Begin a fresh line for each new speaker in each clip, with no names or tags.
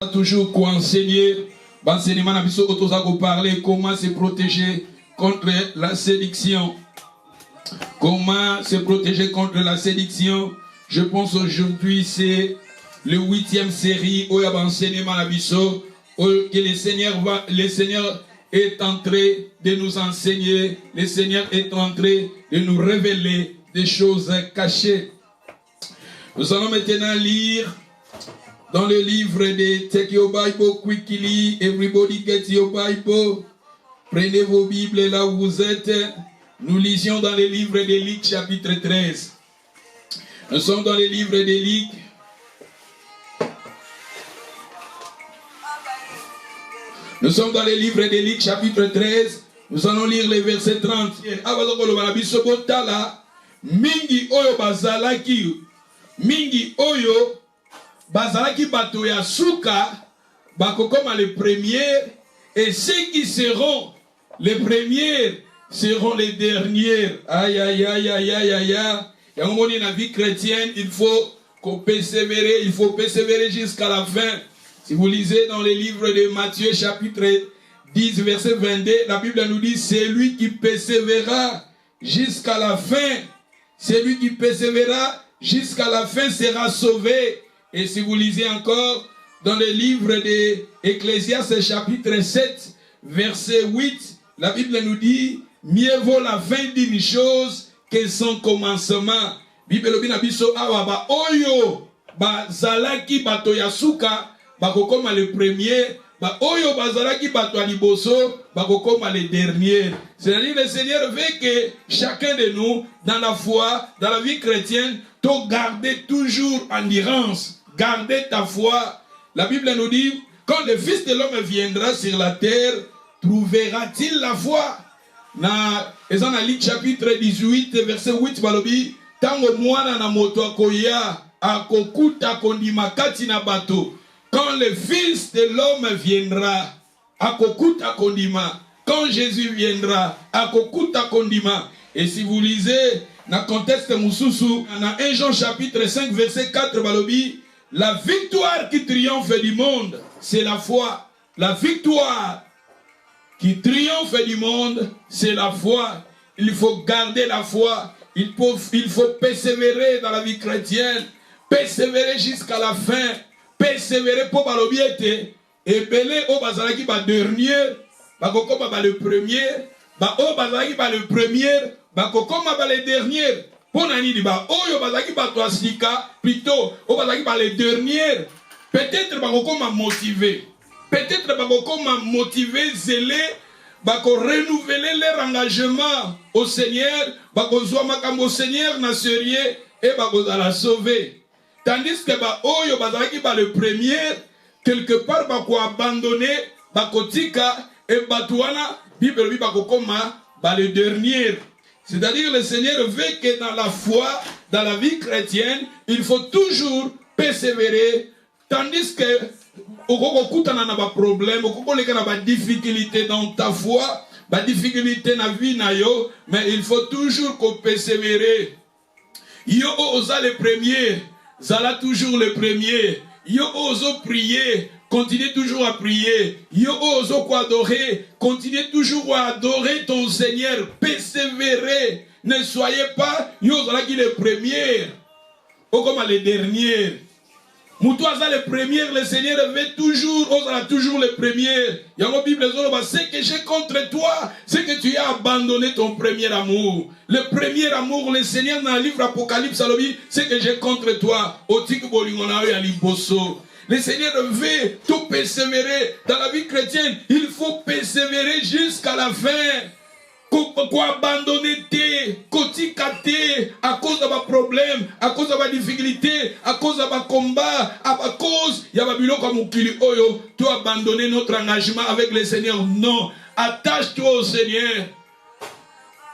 toujours quoi enseigner. L'enseignement n'a pas parler comment se protéger contre la séduction. Comment se protéger contre la séduction. Je pense aujourd'hui c'est le 8e série où il y a l'enseignement à Bisso, que le Seigneur est en train de nous enseigner, le Seigneur est en train de nous révéler des choses cachées. Nous allons maintenant lire dans le livre de Take Your Bible Quickly, Everybody Get Your Bible. Prenez vos Bibles là où vous êtes. Nous lisions dans le livre de Luc chapitre 13. Nous sommes dans le livre de Luc. Nous sommes dans le livre de Luc chapitre 13. Nous allons lire les versets 30. Mingi oyo bazalaki. Mingi oyo bazalaki bato ya suka bakokoma les premiers, et ceux qui seront les premiers seront les derniers. Aïe aïe aïe aïe aïe aïe aïe. Et on dit dans la vie chrétienne, il faut persévérer jusqu'à la fin. Si vous lisez dans les livres de Matthieu chapitre 10 verset 22, la Bible nous dit c'est lui qui persévérera jusqu'à la fin. Celui qui persévérera jusqu'à la fin sera sauvé. Et si vous lisez encore dans le livre de Ecclésiaste chapitre 7 verset 8, la Bible nous dit mieux vaut la fin d'une chose que son commencement. Bible na biso awa ba oyo ba zalaki bato yasuka bakokoma le premier, ba oyo ba zalaki bato liboso bakokoma le dernier. C'est-à-dire le Seigneur veut que chacun de nous dans la foi, dans la vie chrétienne, to garder toujours endurance, garder ta foi. La Bible nous dit quand le Fils de l'homme viendra sur la terre, trouvera-t-il la foi? Na Luc chapitre 18 verset 8 balobi tango mwana na moto akoya akokuta kondima kati na bato. Quand le Fils de l'homme viendra akokuta kondima. Quand Jésus viendra akokuta kondima. Et si vous lisez dans le contexte mususu dans 1 Jean chapitre 5 verset 4 balobi la victoire qui triomphe du monde c'est la foi. La victoire qui triomphe du monde, c'est la foi. Il faut garder la foi. Il faut persévérer dans la vie chrétienne. Persévérer jusqu'à la fin. Persévérer pour balobiete. Et belé au bazalaki ba dernier. Bakokoma ba le premier. Ba o bazalaki ba le premier. Bakokoma ba le dernier. Pour nani di ba oyo bazalaki ba toasika. Plutôt o bazalaki ba le dernier. Peut-être bakokoma motivé. Peut-être bakokoma motivé, zélé, bako renouveler leur engagement au Seigneur, bako zoa makambo au Seigneur na sérieux et bako la sauver. Tandis que ba oyo bazalaki ba le premier, quelque part bako abandonné, bako tika et batouana, Bible bi bako koma ba le dernier. C'est-à-dire le Seigneur veut que dans la foi, dans la vie chrétienne, il faut toujours persévérer, tandis que okokutana na ba problème, okokoleka na ba difficulté dans ta foi, ba difficulté na vie na yo, mais il faut toujours qu'on persévérer. Yo osa le premier, zala toujours le premier. Yo oso prier, continue toujours à prier. Yo oso ko adorer, continue toujours à adorer ton Seigneur, persévérer. Ne soyez pas yo zala qui le premier, ou comme les derniers. Moutouaza le premier, le Seigneur veut toujours, osera toujours le premier. Yango Bible c'est que j'ai contre toi, c'est que tu as abandonné ton premier amour. Le premier amour, le Seigneur dans le livre Apocalypse, c'est que j'ai contre toi. Le Seigneur veut tout persévérer dans la vie chrétienne. Il faut persévérer jusqu'à la fin. Qu'on abandonner à cause de ma problème, à cause de ma difficulté, à cause de ma combat, à cause de ma bilo comme oyo, tu as abandonné notre engagement avec le Seigneur. Non, attache-toi au Seigneur.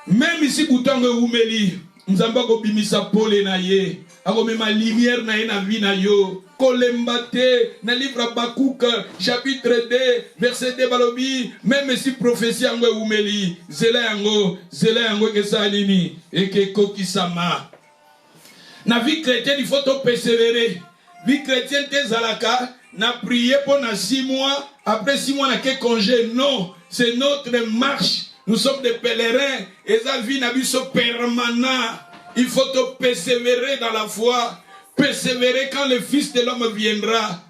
Même ici, Boutangue Oumeli, nous avons pas bimisa pole na ye, agome ma lumière na ye na vie na yo. Kolembate, na livre Habakkuk, chapitre 2, verset 2 balobi, même si prophétie yango oumeli, zela yango kesalini, et que kokisama. Na vie chrétienne, il faut te persévérer. Vie chrétienne, te zalaka, n'a prié pendant 6 mois, après 6 mois, n'a que congé. Non, c'est notre marche. Nous sommes des pèlerins. Et ça vie n'a vu ce permanent. Il faut te persévérer dans la foi. Persévérer quand le Fils de l'homme viendra.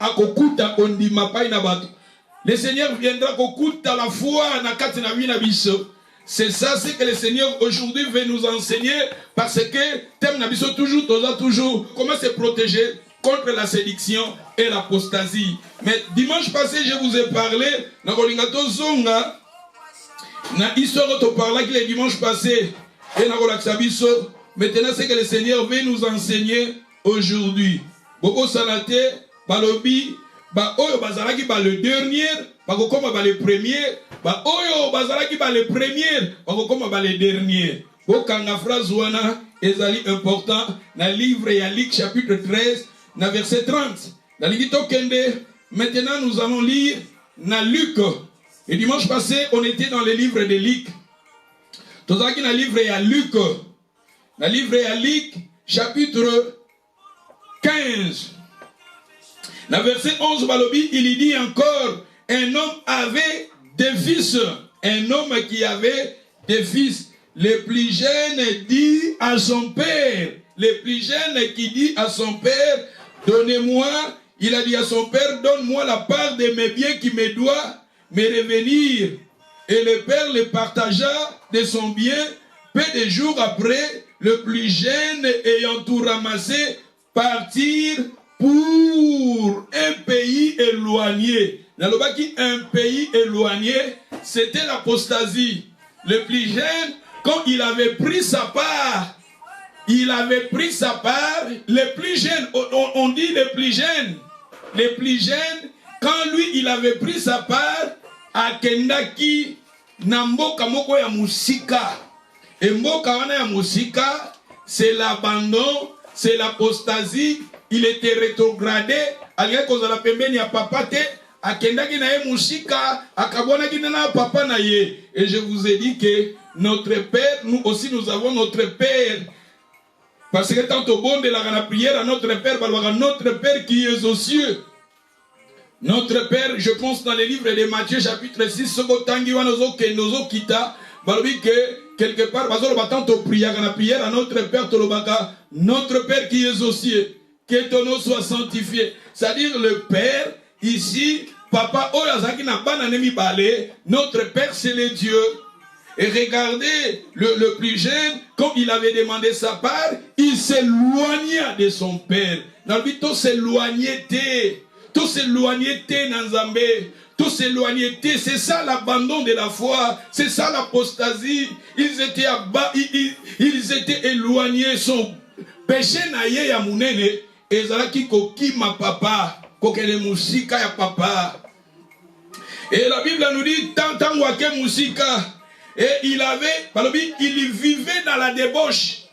Le Seigneur viendra à la foi. C'est ça, c'est que le Seigneur aujourd'hui veut nous enseigner. Parce que toujours comment se protéger contre la séduction et l'apostasie. Mais dimanche passé, je vous ai parlé na histoire de parler que le dimanche passé et na maintenant c'est que le Seigneur veut nous enseigner aujourd'hui. Boko salate balobi ba oyo bazalaki ba le dernier bako koma ba le premier ba oyo bazalaki ba le premier bako koma ba le dernier. Bokanga phrase wana ezali important na livre ya Luc chapitre 13 na verset 30. Na ligito kende maintenant nous allons lire na Luc. Et dimanche passé, on était dans le livre de Luc. Tout ça qui est dans le livre à Luc. Dans le livre à Luc, chapitre 15. Dans le verset 11, il dit encore, un homme avait des fils. Un homme qui avait des fils. Le plus jeune dit à son père. Le plus jeune qui dit à son père, donnez-moi, il a dit à son père, donne-moi la part de mes biens qui me doit mais revenir. Et le père le partagea de son bien. Peu de jours après, le plus jeune ayant tout ramassé, partir pour un pays éloigné. Un pays éloigné, c'était l'apostasie. Le plus jeune, quand il avait pris sa part, le plus jeune, on dit le plus jeune, quand lui il avait pris sa part, akendaki na mboka moko ya musika. Et mboka wana ya musika, c'est l'abandon, c'est l'apostasie. Il était rétrogradé. Aliyé kozala pembeni ya papa te, akendaki na ye musika, akabonaki na papa na ye. Et je vous ai dit que notre Père, nous aussi nous avons notre Père. Parce que tant au bon de la prière à notre Père, notre Père qui est aux cieux. Notre Père, je pense dans le livre de Matthieu chapitre 6, quelque part, prière à notre Père qui est aux cieux, que ton nom soit sanctifié. C'est-à-dire le Père, ici, Papa, notre Père c'est le Dieu. Et regardez, le plus jeune, quand il avait demandé sa part, il s'éloigna de son Père. Dans le but, tout s'éloigner. Tout s'éloigner Nanzambé, tout s'éloigner, c'est ça l'abandon de la foi, c'est ça l'apostasie. Ils étaient éloignés, son péché naïe ya munene, et zalaki koki ma papa, kokele musika ya papa. Et la Bible nous dit tant wake musika, et il vivait dans la débauche,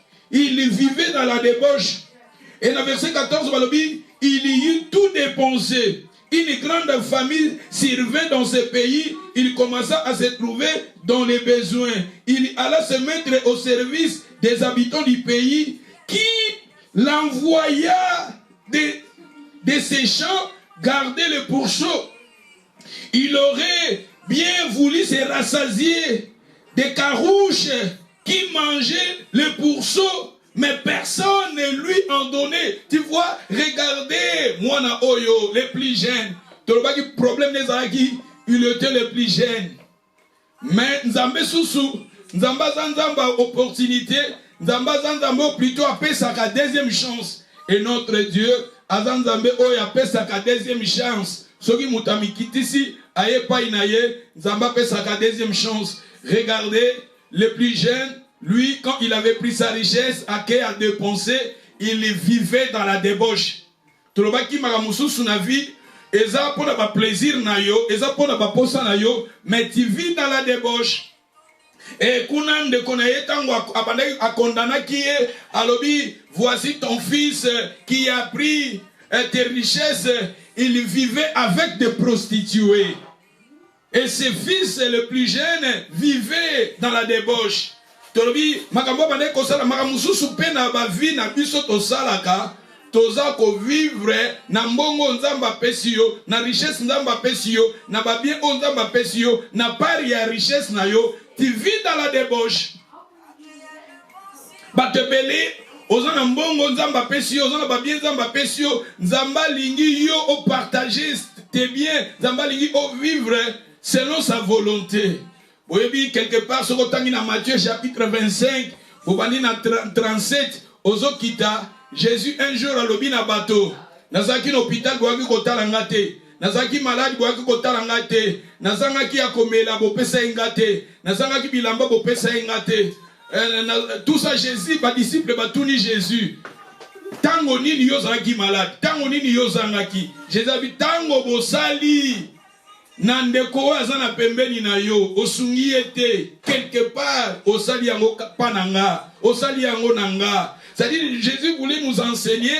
Et dans le verset 14, il y eut tout dépensé. Une grande famille servait dans ce pays. Il commença à se trouver dans les besoins. Il alla se mettre au service des habitants du pays qui l'envoya de ses champs garder le pourceau. Il aurait bien voulu se rassasier des carouches qui mangeaient le pourceau. Mais personne ne lui en donnait. Tu vois, regardez, moi na oyo, les plus jeunes. Tu vois le problème des Araki, il était le plus jeune. Mais Nzambe Soussou, Nzamba Zanzamba opportunité, Nzamba Zanzamba plutôt appelle sa deuxième chance. Et notre Dieu, Azanzambe oyo appelle sa deuxième chance. Soki mutamikitisi, aye pa inaye, Nzamba appelle sa deuxième chance. Regardez, le plus jeune. Lui, quand il avait pris sa richesse, à dépenser, il vivait dans la débauche. Tout le monde qui m'a moussou sur la vie, et ça pour le plaisir nayo, et ça pour le posa nayo, mais tu vis dans la débauche. Et kunan de konaye tango a condamné qui est, alobi, voici ton fils qui a pris tes richesses, il vivait avec des prostituées. Et ses fils, le plus jeune, vivaient dans la débauche. Tolobi makambo bande kosala makamususu pe na ba vie na biso to salaka toza ko vivre na mbongo nzamba pesi yo, na richesse nzamba pesi yo, na babien o nzamba pesi yo, na pari ya richesse na yo, tu vis dans la débauche. Batebele oza na mbongo nzamba pesi yo, oza na babien nzamba pesi yo, nzamba lingi yo o partager tes biens, nzamba lingi o vivre selon sa volonté. Oyebi quelque part soko tangi na Matthieu chapitre 25, bobandi na 37, ozo kita Jésus un jour alobi na bateau, nazaki na hôpital boaki kotala ngate, nazaki malade boaki kotala ngate, nazangaki ya komela bopesa ngate, nazangaki bilamba bopesa ngate. Tout ça Jésus, ba disciple batuni Jésus. Tango nini yo zangaki malade, tango nini yo zangaki. Jésus abi tango bosali na ndeko azana pembeni na yo, osungi ete quelque part osali yango pananga, osali yango nanga. C'est-à-dire, Jésus voulait nous enseigner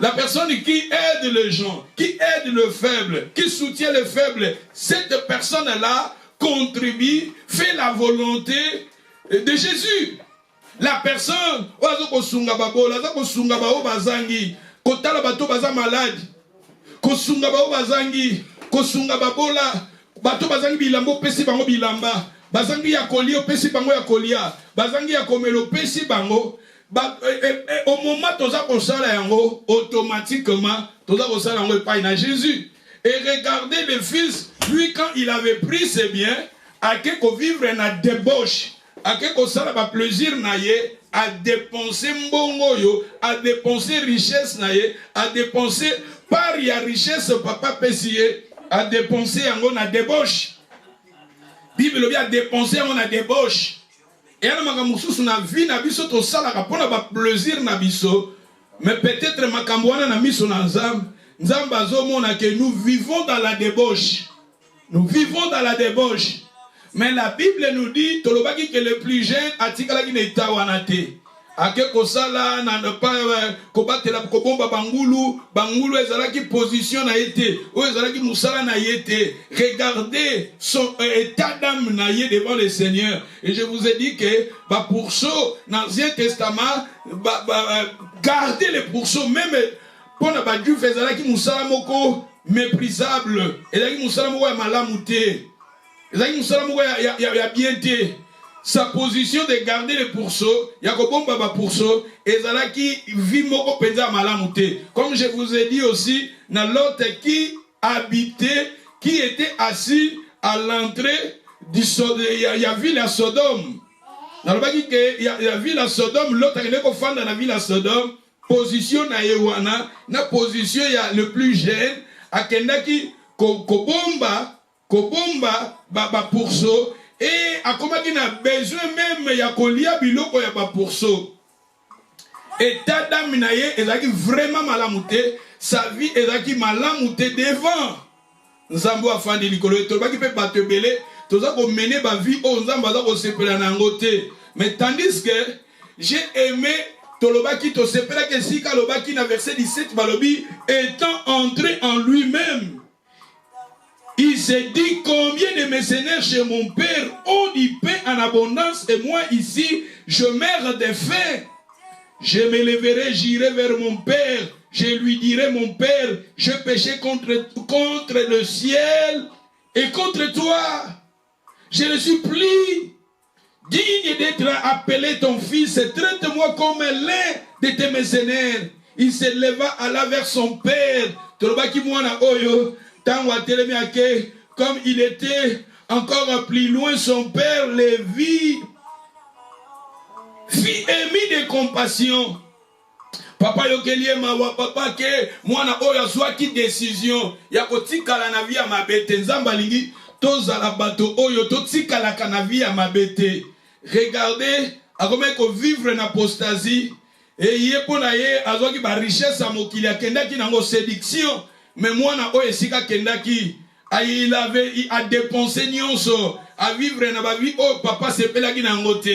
la personne qui aide les gens, qui aide le faible, qui soutient le faible. Cette personne-là contribue, fait la volonté de Jésus. La personne, oazokosunga babola, oazokosunga bao bazangi, kotala bato baza malade, kosunga bao bazangi, kosunga babola, bato bazangi bilambo pesi bango bilamba, bazangi ya kolia pesi bango ya kolia, bazangi ya komelo pesi bango. Au moment où tu as yango, automatiquement, tu as yango pas na Jésus. Et regardez le fils, lui quand il avait pris ses biens, à quelque vivre na débauche, à quelque ça ba plaisir na ye, à dépenser mbongo yo, à dépenser richesse na ye, à dépenser par ya richesse papa pesier, à dépenser yango na débauche. Bible bien dépenser yango na débauche. Et à na vie na biso to sala kapona ba plaisir na biso, mais peut-être makambwana na miso na nzambe, nzambe azomona que nous vivons dans la débauche. Nous vivons dans la débauche. Mais la Bible nous dit tolobaki que le plus jeune atikala ki neta wanate. Ake kosala na pas kobatela kobomba bangulu ezalaki position na yete, o ezalaki musala na yete. Regardez son état d'âme na yé devant le Seigneur. Et je vous ai dit que pourceau dans l'Ancien Testament gardez les pourceaux même pour na ba Dieu ezalaki musala moko méprisable. Ezalaki musala moko ya malamu te. Ezalaki musala moko ya bien te. Sa position de garder les pourceaux, Yakobon Baba pourceau, et Zalaki Vimoko Penza Malamute. Comme je vous ai dit aussi, dans l'autre qui habitait, qui était assis à l'entrée du Sodome, il y a ville à Sodome. Dans le bas il y a ville à Sodome, l'autre qui est fan dans la ville à Sodome, position na Yewana, na position il y a le plus jeune, à Kendaki Kobomba Baba pourceau. Et à comment il a besoin même il y a kolia biloko ya ba pourceau. Et tadam naye ezaki vraiment malamute, sa vie ezaki malamute devant. Nzambo afandi likolo to baki pe batebele, toza ko mener ba vie o nzamba za ko sepela na ngote. Mais tandis que j'ai aimé tolobaki to sepela que si kalobaki na verset 17 balobi étant entré en lui-même. Il s'est dit combien de mercenaires chez mon père ont du pain en abondance et moi ici je meurs de faim. Je me lèverai, j'irai vers mon père, je lui dirai mon père, je péchais contre le ciel et contre toi. Je le supplie, digne d'être appelé ton fils, traite-moi comme l'un de tes mercenaires. Il se leva, alla vers son père. Comme il était encore plus loin, son père le vit, fit émis de compassion. Papa yokelie mawa papa ke mwana oyo swaki décision ya kotikala na vie ya mabete nzamba lingi tozala bato oyo totikala kana vie ya mabete. Regardez akome ko vivre na apostasie et yepona ye azwaki ba richesse a mokili akendaki nango séduction. Mais moi, il a dépensé nyonso à vivre dans ma vie. Oh, papa, c'est pas la guinangote.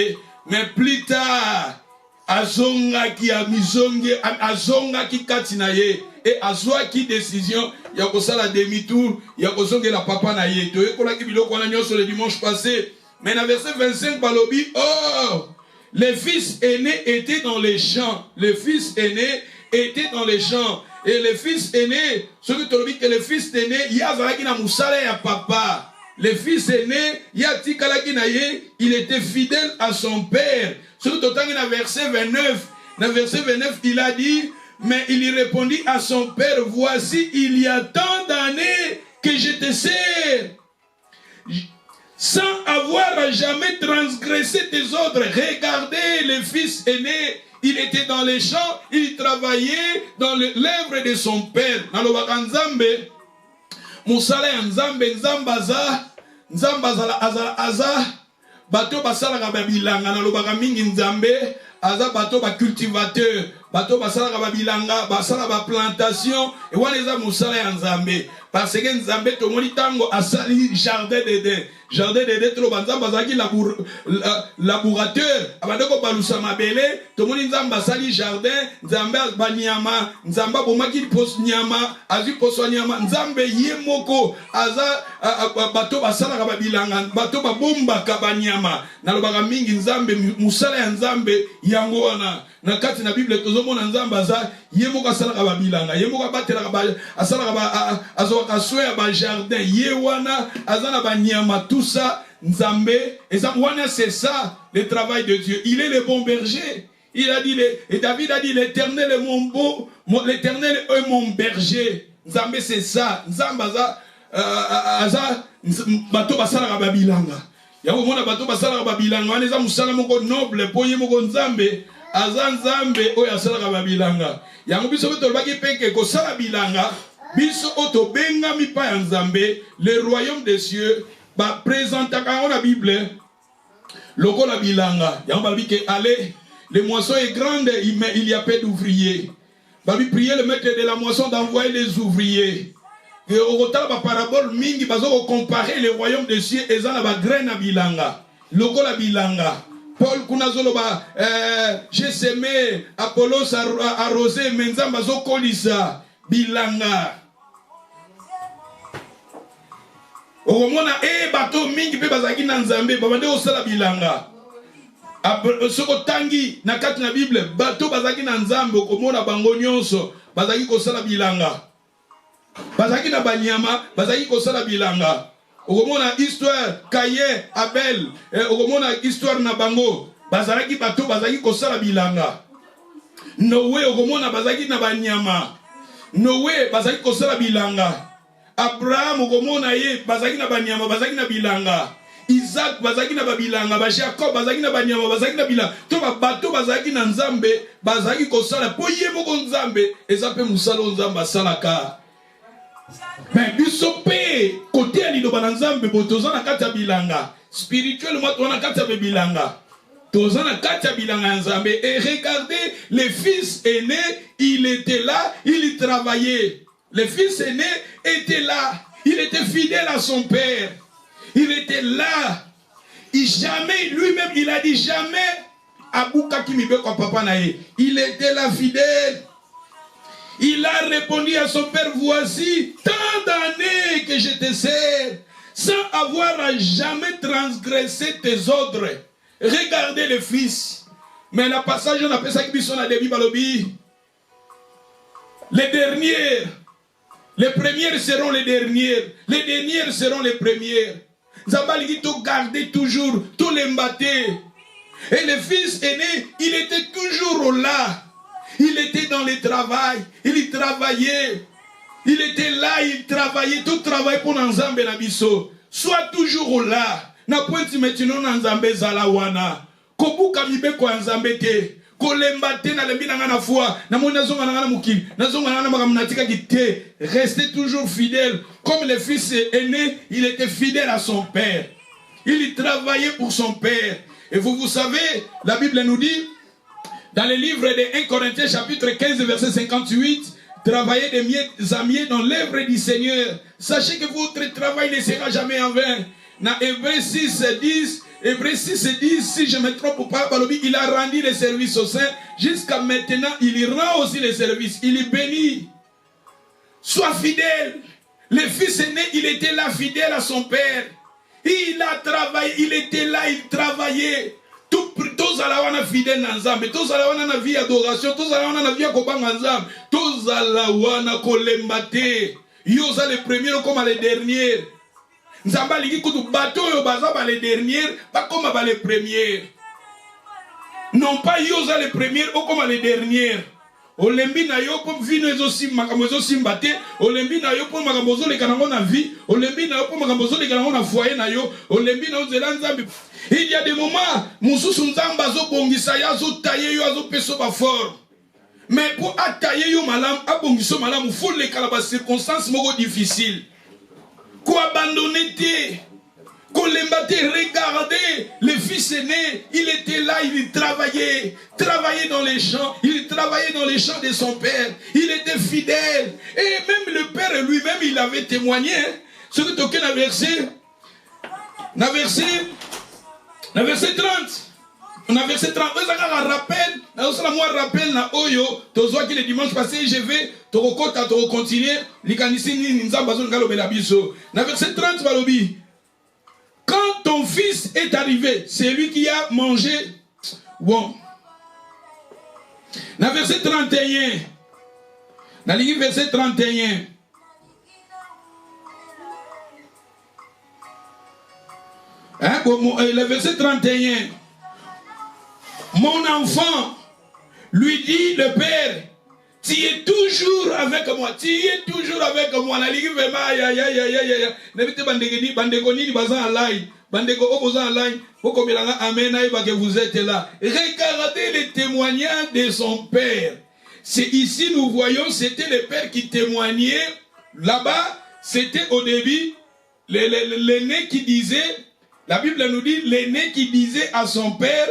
Mais plus tard, azonga ki amizonge, azonga ki katinaye et azwa ki décision. Ya kosa la demi-tour, ya kosonge la papa na ye. To ekola ki biloko na nyonso le dimanche passé. Mais dans verset 25 balobi, oh, le fils aîné était dans les champs. Le fils aîné était dans les champs. Et le fils aîné, ce que tu as dit que le fils aîné, il y a un moussala et papa. Le fils aîné, il y a il était fidèle à son père. Ce que tu as dit dans verset 29, il a dit, mais il y répondit à son père, voici, il y a tant d'années que je te sers, sans avoir jamais transgressé tes ordres. Regardez le fils aîné, il était dans les champs, il travaillait dans l'œuvre de son père. Nalobaka Nzambe, Moussala Nzambe, Nzambe aza, bato basala babilanga, nalobaka mingi Nzambe, aza bato ba cultivateur, bato basala babilanga, basala ba plantation, et wana eza Moussala ya Nzambe. Parce que Nzambe tomoni tango asali jardin d'Éden. Jardin d'Éden trop banzamba azaki laborateur. Abandeko balusa mabele, tomoni Nzambe asali jardin, Nzambe banyama, Nzambe bomaki pos nyama, azi poso nyama, Nzambe yemoko aza bato basala babilanga, bato babomba kabanyama. Nalobaka mingi Nzambe musala ya Nzambe yango wana. Na kati na Bible tozomona Nzambe aza yemoko asala babilanga, yemoko batela asala azwaka ba jardin, ye wana azana banyama, tout ça Nzambe, et ça c'est ça le travail de Dieu. Il est le bon berger. Il a dit et David a dit l'Éternel est mon beau, l'Éternel est mon berger. Nzambe c'est ça. Nzambe aza bato basala babilanga. Yango mona bato basala babilanga, wana eza musala moko noble po ye moko Nzambe. Aza Nzambe oyo asalaka babilanga. Yango biso beto baki peke ko sala bilanga, biso oto benga mi pa ya Nzambe, le royaume des cieux ba présentaka na Bible lokola bilanga. Yango babi ke allez, le moisson est grande, mais il y a peu d'ouvriers. Babi prier le maître de la moisson d'envoyer les ouvriers. Et au retard ba parabole mingi bazo comparer le royaume des cieux et ça na ba graine bilanga. Lokola bilanga. Paul Kunazoloba, j'ai semé, Apollos arrosé, Menzamba Zokolisa, Bilanga. Oromona, bato mingi pe bazaki na Nzambe, babande osala bilanga. Soko tangi, na kati na Bible, bato bazaki na Nzambe, okomona bango nyonso, bazaki kosala bilanga. Bazaki na banyama, bazaki kosala bilanga. Okomona histoire Kaye Abel, okomona histoire na bango bazalaki bato bazaki kosala bilanga. Noé okomona bazaki na banyama. Noé bazaki kosala bilanga. Abraham okomona ye bazaki na banyama, bazaki na bilanga. Isaac bazaki na babilanga, ba Jacob bazaki na banyama, bazaki na bilanga. To ba bato bazaki na Nzambe, bazaki kosala po ye moko Nzambe, ezape musalo Nzamba salaka. Mais bisope côté à l'île Banzambe, tozana kata bilanga spirituellement tozana kata bilanga, tozana kata bilanga Nzambe. Et regardez, le fils aîné, il était là, il travaillait. Le fils aîné était là, il était fidèle à son père, il était là. Et jamais lui-même, il a dit jamais Abouka Kimibe kwa papa nae, il était là fidèle. Il a répondu à son père, voici tant d'années que je te sers, sans avoir à jamais transgressé tes ordres. Regardez le fils. Mais la passage, on appelle ça qui sont à débit balobi. Les dernières, les premières seront les dernières seront les premières. Zabal dit tout garder toujours, tout les mbatter. Et le fils aîné, il était toujours là. Il était dans le travail, il travaillait, il était là, il travaillait, tout travail pour Nzambe Nabiso. Sois toujours là. Na pointi maintenant Nzambe Zalawana. Kobuka mibe kwa Nzambe te. Kolembate na lembi na foi. Na mona zonga na mukili. Na zonga na makamnatika kite. Restez toujours fidèle. Comme le fils aîné, il était fidèle à son père. Il travaillait pour son père. Et vous savez, la Bible nous dit, dans le livre de 1 Corinthiens chapitre 15 verset 58, travaillez des mieux dans l'œuvre du Seigneur. Sachez que votre travail ne sera jamais en vain. Dans Hébreux 6, 10, si je me trompe pas, il a rendu le service au Saint. Jusqu'à maintenant, il rend aussi le service. Il bénit. Sois fidèle. Le fils aîné, il était là fidèle à son père. Il a travaillé, il était là, il travaillait. Tous tozala wana fidèle na Nzambe, tozala wana na vie adoration, tozala wana na vie kobanga Nzambe, tozala wana kolemba te. Yo za les premiers comme les derniers. Nzambe alingi kutu bato yo baza ba les derniers, pas comme ba les premiers. Non pas yo za les premiers ou comme les derniers. Olembi na yo pour vino ezosi makambo ezosimba te, olembi na yo pour makambo ezoleka nango na vie, olembi na yo pour makambo ezoleka nango na foyer na yo, olembi na yo nzela Nzambe. Il y a des moments mususu Nzambe azobongisa ya azotaye yo azopesa ba forme. Mais pour attailler yo malam, abongiso malam, il faut les calabas circonstances moko difficiles. Quoi abandonner te, regardez, le fils aîné, il était là, il travaillait dans les champs, il travaillait dans les champs de son père, il était fidèle. Et même le père lui-même, il avait témoigné. Ce que tu as verset 30. On a verset 30. Vous avez un rappel. Moi, rappel na oyo. Tozo qui le dimanche passé, je vais te continuer. Na verset 30, balobi. Quand ton fils est arrivé, c'est lui qui a mangé. Bon. Na verset 31. Na ligne verset 31. Hein, le verset 31. Mon enfant, lui dit le père, tu es toujours avec moi, tu es toujours avec moi. La ligue vraiment, n'habitez bandegoni, bazan en live, bandego opposant en live, pourquoi amen, que vous êtes là. Regardez les témoignages de son père. C'est ici, nous voyons, c'était le père qui témoignait. Là-bas, c'était au début, l'aîné qui disait, la Bible nous dit, l'aîné qui disait à son père,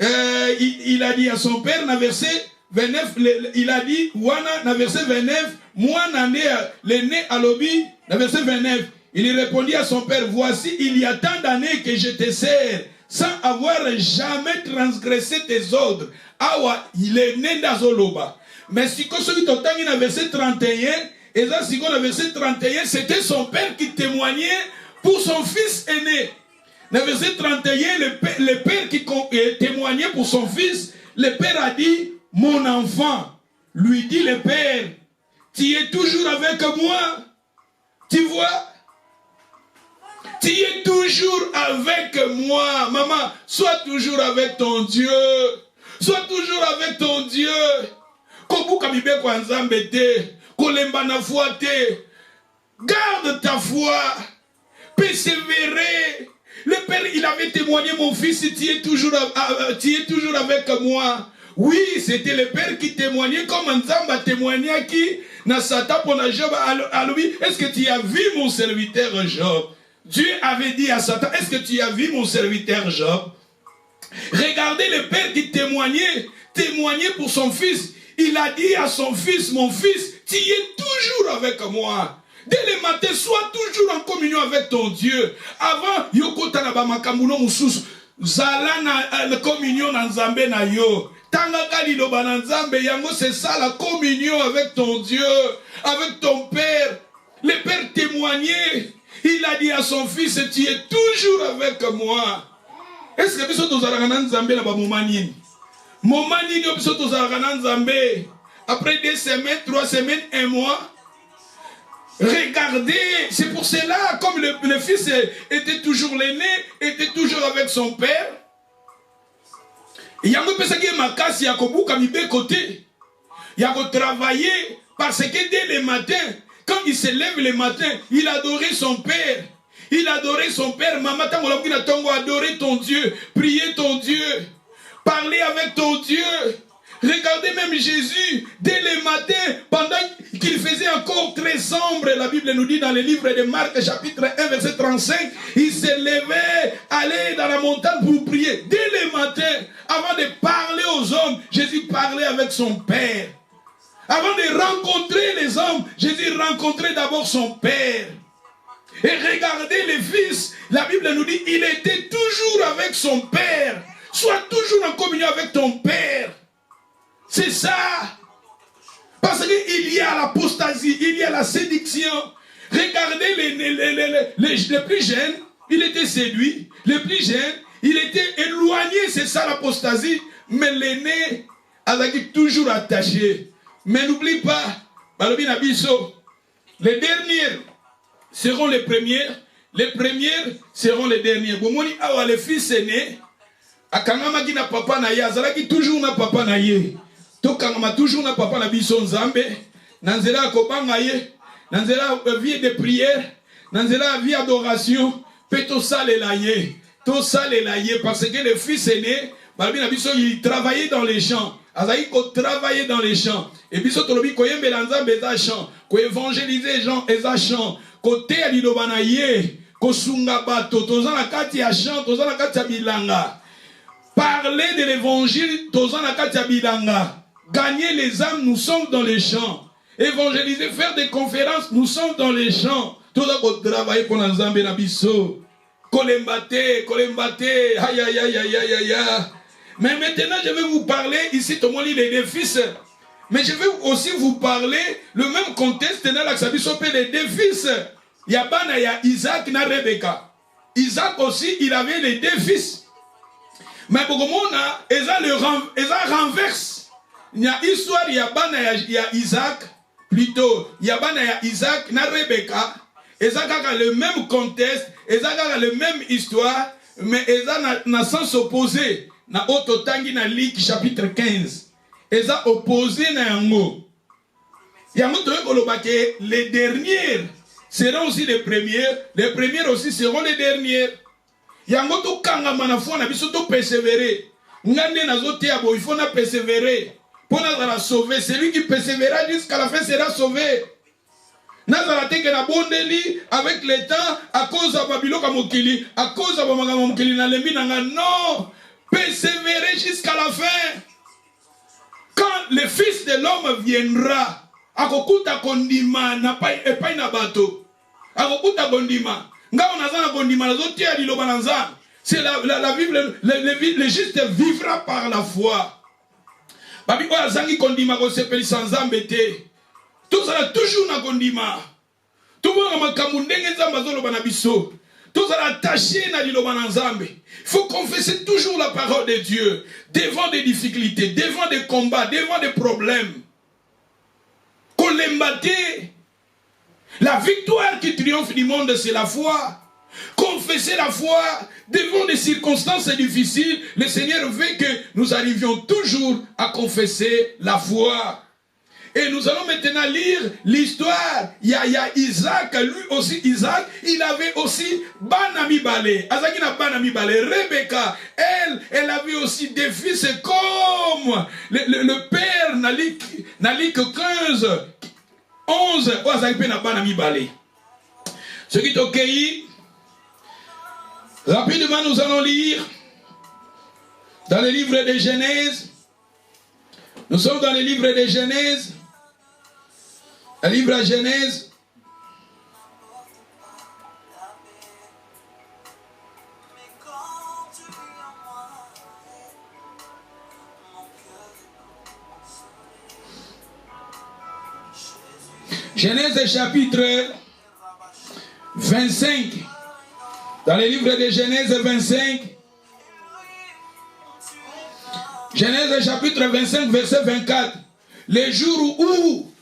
il a dit à son père, dans verset 29, il a dit, dans verset 29, moi, l'aîné à l'obi, dans verset 29, il répondit à son père, voici, il y a tant d'années que je te sers, sans avoir jamais transgressé tes ordres. Awa, il est né d'Azoloba. Mais si que celui qui est dans verset 31, et ça, si dans verset 31, c'était son père qui témoignait pour son fils aîné. Dans le verset 31, le père qui témoignait pour son fils, le père a dit, mon enfant, lui dit le père, tu es toujours avec moi. Tu vois? Tu es toujours avec moi. Maman, sois toujours avec ton Dieu. Sois toujours avec ton Dieu. Garde ta foi. Persévérer. Le père, il avait témoigné, mon fils, tu es toujours avec moi. Oui, c'était le père qui témoignait, comme Nzambe a témoigné à qui? Na Satan pour Job, à lui, est-ce que tu as vu mon serviteur Job? Dieu avait dit à Satan, est-ce que tu as vu mon serviteur Job? Regardez le père qui témoignait pour son fils. Il a dit à son fils, mon fils, tu es toujours avec moi. Dès le matin, sois toujours en communion avec ton Dieu. Avant, yoko tanaba makamuno mususu, zala na communion na Nzambe na yo. Tanga kalilo ba Nzambe yango, c'est ça la communion avec ton Dieu, avec ton Père. Le Père témoignait. Il a dit à son fils, tu es toujours avec moi. Est-ce que biso tozalaka na Nzambe na ba momani? Momani ni biso tozalaka na Nzambe. Après 2 semaines, 3 semaines, 1 mois. Regardez, c'est pour cela, comme le fils était toujours l'aîné, était toujours avec son père. Il y a un peu de makasi, il y a un côté. Il y a travailler parce que dès le matin, quand il se lève le matin, il adorait son père. Il adorait son père. Maman, adorer ton Dieu, prier ton Dieu, parler avec ton Dieu. Regardez même Jésus, dès le matin, pendant qu'il faisait encore très sombre, la Bible nous dit dans le livre de Marc, chapitre 1, verset 35, il se levait, allait dans la montagne pour prier. Dès le matin, avant de parler aux hommes, Jésus parlait avec son Père. Avant de rencontrer les hommes, Jésus rencontrait d'abord son Père. Et regardez les fils, la Bible nous dit, il était toujours avec son Père. Sois toujours en communion avec ton Père. C'est ça. Parce qu'il y a l'apostasie, il y a la séduction. Regardez les plus jeunes, il était séduit. Les plus jeunes, Il était éloigné, c'est ça l'apostasie. Mais l'aîné avait toujours attaché. Mais n'oublie pas, les derniers seront les premières seront les derniers. Le fils aîné, akangama ki na papa na ye, azalaki toujours na papa na ye. To kangama toujours na papa na biso nzambe, nanzela akobanga ye, nanzela vie de prière, nanzela vie adoration, pe to salela ye, parce que le fils aîné, balabi na biso il travaillait dans les champs. Azali ko travailler dans les champs. Et biso tolobi ko yembela nzambe eza champ, ko évangéliser les gens eza champ, côté ya liloba na ye, ko sunga bato, toza na kati ya champ, toza na kati ya bilanga. Parler de l'évangile, gagner les âmes, nous sommes dans les champs. Évangéliser, faire des conférences, nous sommes dans les champs. Tout ça pour travailler pour nous amener à biso. Kolembate, aïe aïe aïe aïe aïe aïe. Mais maintenant, je vais vous parler ici, tout le monde lit les défis. Mais je vais aussi vous parler le même contexte dans la Sabiso les défis. Il y a Isaac et Rebecca. Isaac aussi, il avait les défis. Mais pour le monde, ils renversent. Il y a histoire, il y a Isaac, plutôt, il y a Isaac, na Rebecca. Ils ont le même contexte, ils ont la même histoire, mais ils ont un sens opposé. Dans Ototangi, na Luc chapitre 15. Ils ont opposé na yango. Les derniers seront aussi les premiers aussi seront les derniers. Yango to kanga manafo na biso to persévérer. Ngande nazote abo il faut na persévérer. Pour na sauver, celui qui persévérera jusqu'à la fin sera sauvé. Nazara teke na bondeli avec le temps à cause de Babiloka mokili, à cause de Bamanga mokili na lembi nanga non, persévérer jusqu'à la fin. Quand le fils de l'homme viendra, akokuta kondima na pa epai na bato. Akokuta kondima. C'est le juste vivra par la foi. Tout ça toujours na kondima. Tout le monde tout ça attaché na liloba nzambe. Il faut confesser toujours la parole de Dieu devant des difficultés, devant des combats, devant des problèmes. Kolembate. La victoire qui triomphe du monde, c'est la foi. Confesser la foi devant des circonstances difficiles. Le Seigneur veut que nous arrivions toujours à confesser la foi. Et nous allons maintenant lire l'histoire. Il y a Isaac, lui aussi Isaac, il avait aussi Banami Balé. Azakina Banami Balé. Rebecca, elle avait aussi des fils comme le père Nalik 15. 11, ce qui est ok. Rapidement, nous allons lire dans le livre de Genèse. Nous sommes dans le livre de Genèse. Le livre de Genèse. Genèse chapitre 25. Dans le livre de Genèse 25. Genèse chapitre 25, verset 24. Le jour où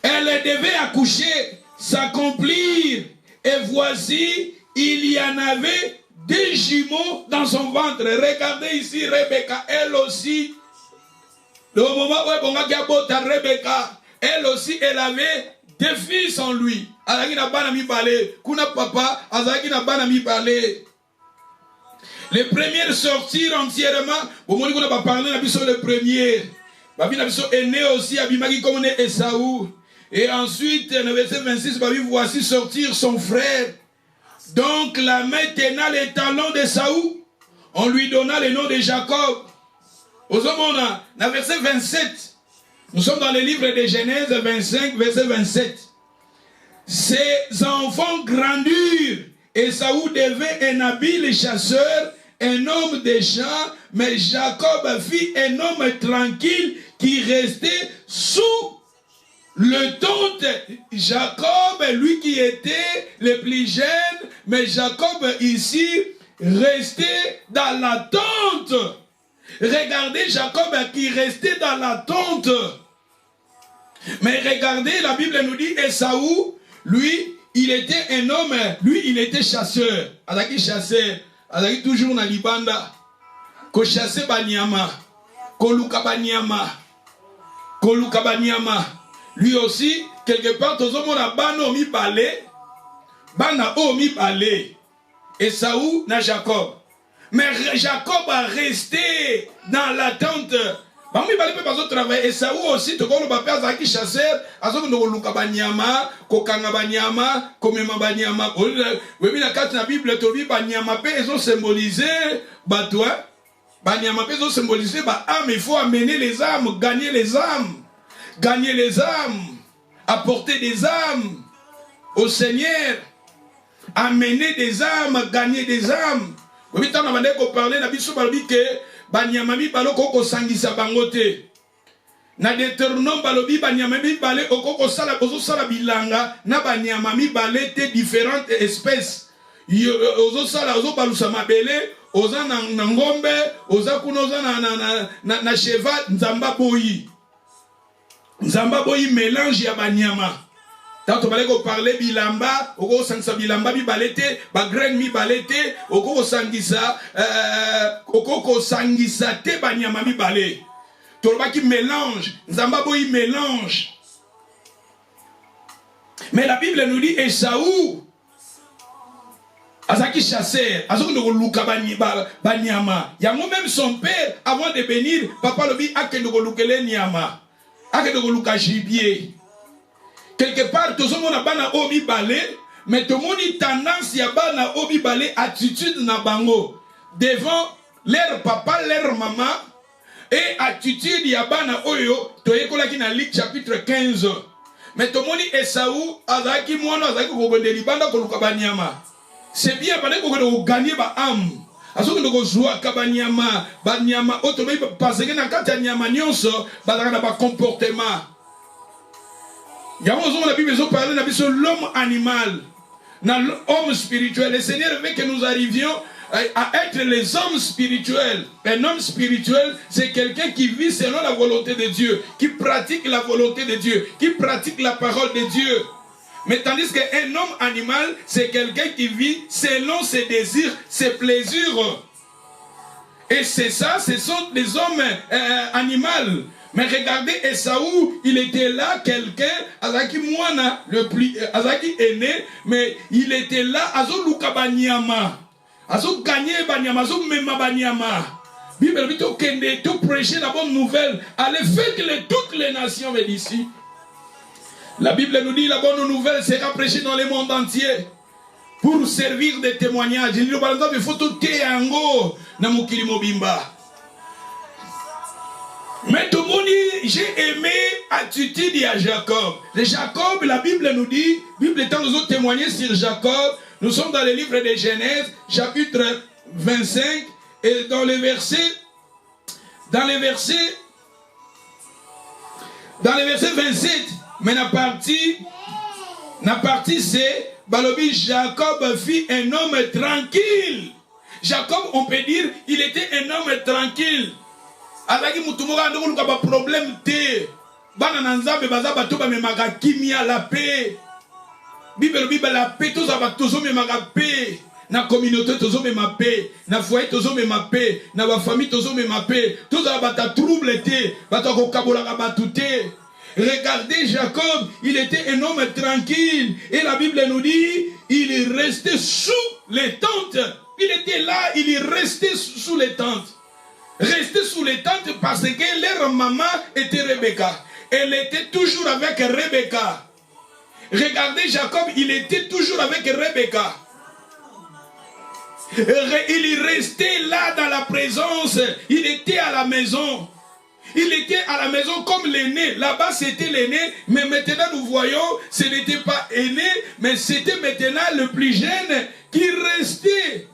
elle devait accoucher, s'accomplir. Et voici, il y en avait des jumeaux dans son ventre. Regardez ici Rebecca, elle aussi. Le moment où elle Rebecca, elle aussi, elle avait des fils en lui. Azaki na bana mi balé. Kuna papa, azaki na bana mi balé. Les premiers sortirent entièrement. Au moment où on va parler, on a vu sur le premier. Babi na biso est né aussi, Abimaki comme on est Esaü. Et ensuite, dans le verset 26, Babi voici sortir son frère. Donc la main tenant les talons d'Esaü, on lui donna le nom de Jacob. Au moment, dans le verset 27, nous sommes dans le livre de Genèse 25, verset 27. Ses enfants grandirent. Esaü devint un habile chasseur, un homme des champs, mais Jacob fit un homme tranquille qui restait sous le tente. Jacob, lui qui était le plus jeune, mais Jacob ici restait dans l'attente. Regardez Jacob qui restait dans l'attente. Mais regardez, la Bible nous dit, Esaü, lui, il était un homme, lui, il était chasseur. Azaki chasseur, Azaki toujours dans Libanda. Ko chasse Banyama, ko luka Banyama, ko luka Banyama. Lui aussi, quelque part, tous les gens bano mi balé, bana o mi balé. Esaü na Jacob. Mais Jacob a resté dans l'attente. Parmi les personnes qui travaillent, Esaü aussi, tout le monde a fait chasseur, azok no luka Banyama, ko kanga Banyama, ko mema Banyama. Oui, mais la carte de la Bible, tobi Banyama, ils ont symbolisé, batoi. Banyama, ils ont symbolisé, âme, il faut amener les âmes, gagner les âmes. Gagner les âmes, apporter des âmes au Seigneur, amener des âmes, gagner des âmes. Oui, tant qu'on parler, na biso balobi que Banyamami baloko ko sangisa bangote. Na Deutéronome balobi Banyamami balé okoko sala bozo sala bilanga na Banyamami balé te différentes espèces. Ozo sala ozo balusa mabele, oza na ngombe, oza kuno oza na cheval nzamba boyi. Nzamba boyi mélange ya Banyama. Tant on va parler bilamba, oko sangisa bilamba bi balete, ba graine mi balete, oko sangisa te Banyama mi balé. Toloba qui mélange, Nzamba boyi mélange. Mais la Bible nous dit Esaü azaki chasseur, azaki no luka Banyama. Yango même son père avant de bénir, papa lobi akendo ko lukele nyama. Avec le gibier. Quelque part, tout le monde a bana obi balé, mais tout le monde a tendance à bana obi balé attitude na bango devant leur papa, leur maman, et attitude ya bana oyo, toyekola ki na Luc chapitre 15. Mais tout le monde Esaü, azaki mwana azaki kogonde libanda koluka Banyama. C'est bien parce que gagner ba âme. Azo ndoko zwa kabanyama banyama otobe parce que na kati ya nyama nyonso bazaka na ba comportement. Yango zo la Bible zo parler na biso l'homme animal na l'homme spirituel. Le Seigneur veut que nous arrivions à être les hommes spirituels. Un homme spirituel, c'est quelqu'un qui vit selon la volonté de Dieu, qui pratique la volonté de Dieu, qui pratique la parole de Dieu. Mais tandis qu'un homme animal, c'est quelqu'un qui vit selon ses désirs, ses plaisirs. Et c'est ça, ce sont des hommes animaux. Mais regardez, Esaü, il était là, quelqu'un, Azaki Mouana, le plus, Azaki aîné, mais il était là, Azo Luka Banyama, Azo Gagné Banyama, Azo Mema Banyama. Bible dit au Kende, tout prêcher la bonne nouvelle, allez faire que toutes les nations viennent ici. La Bible nous dit la bonne nouvelle sera prêchée dans le monde entier pour servir de témoignage. Il faut tout téango na mukili mobimba. Mais tout le monde dit, j'ai aimé l'attitude de Jacob. Le Jacob, la Bible nous dit, la Bible étant nous autres témoigner sur Jacob, nous sommes dans le livre de Genèse, chapitre 25, et dans les versets 27, mais la partie c'est, Balobi, Jacob fit un homme tranquille. Jacob, on peut dire, il était un homme tranquille. Alaki mutumura ndo luka ba problème te. Bana nanzabe bazaba to ba memaka kimia la paix. Bible la paix tous aba tous memaka paix. Na communauté tous memaka paix, na foyer tous memaka paix, na ba famille tous memaka paix. Tous aba ta trouble te, ba to ko kabola ka batuté. Regardez Jacob, il était un homme tranquille. Et la Bible nous dit, il est resté sous les tentes. Il était là, il est resté sous les tentes. Resté sous les tentes parce que leur maman était Rebecca. Elle était toujours avec Rebecca. Regardez Jacob, il était toujours avec Rebecca. Il est resté là dans la présence. Il était à la maison. Il était à la maison comme l'aîné. Là-bas, c'était l'aîné. Mais maintenant, nous voyons, ce n'était pas aîné, mais c'était maintenant le plus jeune qui restait.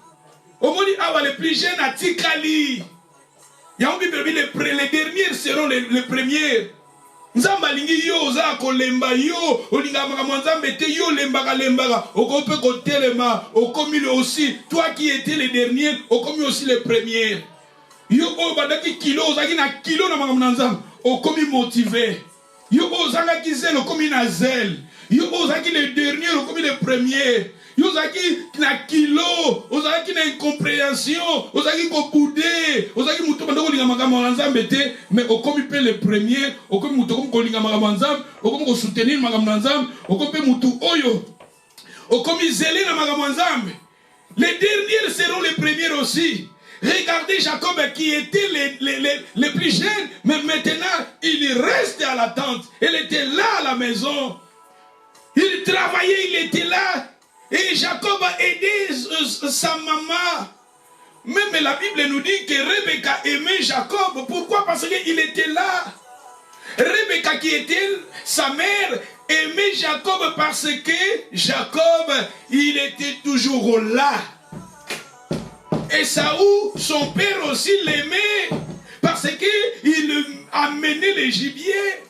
Au moment où le plus jeune a Tikali. Les derniers seront les premiers. Nzamba lingi yo oza kolemba yo olinga makamwanzambe te yo lembaka okope kotelema okomi aussi toi qui étais le dernier okomi aussi le premier yo o badaki kilo ozaki na kilo na makamwanzambe okomi motivé yo ozanga ki zèle okomi na zèle yo ozaki le dernier okomi le premier yo ozaki na kilo ozaki na incompréhension ozaki kobude ozaki mutu bando kolinga makambo na Nzambe te mais okomi pe le premier okomi mutu okomi kolinga makambo na Nzambe okomi ko soutenir makambo na Nzambe okomi pe mutu oyo okomi zélé na makambo na Nzambe. Les derniers seront les premiers aussi. Regardez Jacob qui était les plus jeunes, mais maintenant il reste à la tente. Il était là à la maison. Il travaillait, il était là. Et Jacob a aidé sa maman. Même la Bible nous dit que Rebecca aimait Jacob. Pourquoi? Parce qu'il était là. Rebecca qui était sa mère aimait Jacob parce que Jacob, il était toujours là. Et Saoul, son père aussi l'aimait parce qu'il amenait les gibiers.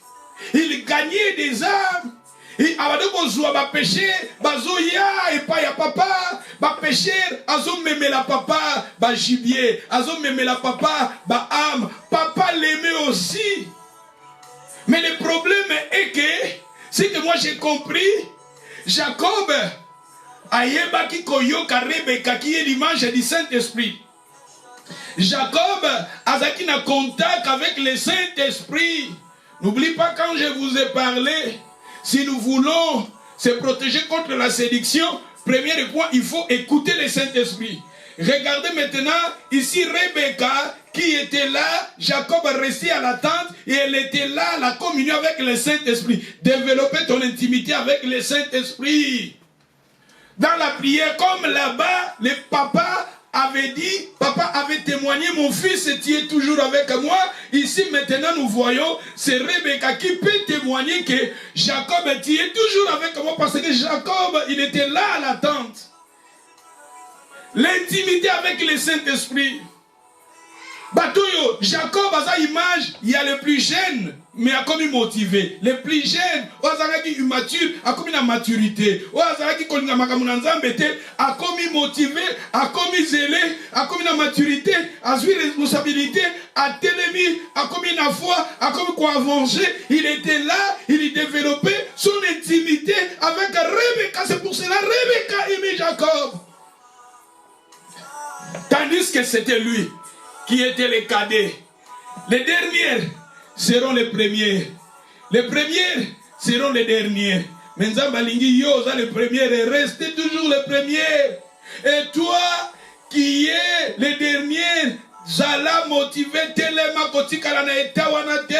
Il gagnait des âmes. Et avant de péché, bazoya et pas ya papa, ba péché, azom meme la papa, ba gibier, azom meme la papa, ba âme. Papa l'aimait aussi. Mais le problème est que, c'est que moi j'ai compris, Jacob, ayeba ki koyoka Rebecca qui est l'image du Saint-Esprit. Jacob azaki na contact avec le Saint-Esprit. N'oublie pas quand je vous ai parlé. Si nous voulons se protéger contre la séduction, premier point, il faut écouter le Saint-Esprit. Regardez maintenant, ici Rebecca qui était là, Jacob restait à la tente et elle était là, la communion avec le Saint-Esprit. Développer ton intimité avec le Saint-Esprit. Dans la prière, comme là-bas, le papa avait dit, papa avait témoigné, mon fils, tu es toujours avec moi. Ici, maintenant, nous voyons, c'est Rebecca qui peut témoigner que Jacob, tu es toujours avec moi parce que Jacob, il était là à la tente. L'intimité avec le Saint-Esprit. Batoyo, Jacob a sa image, il y a le plus jeune, mais a comme motivé. Le plus jeune, qui immature, a comme une maturité. Qui a comme motivé, a comme zélé, a comme une maturité, a su responsabilité, a télémi, a comme une foi, a comme quoi avancer. Il était là, il développait son intimité avec Rebecca. C'est pour cela Rebecca aimait Jacob. Tandis que c'était lui qui étaient les cadets. Les derniers seront les premiers. Les premiers seront les derniers. Mais Nzambalingi Yosa les premiers et restez toujours les premiers. Et toi qui es les derniers, Zala motivé telema kotikala na etawana te.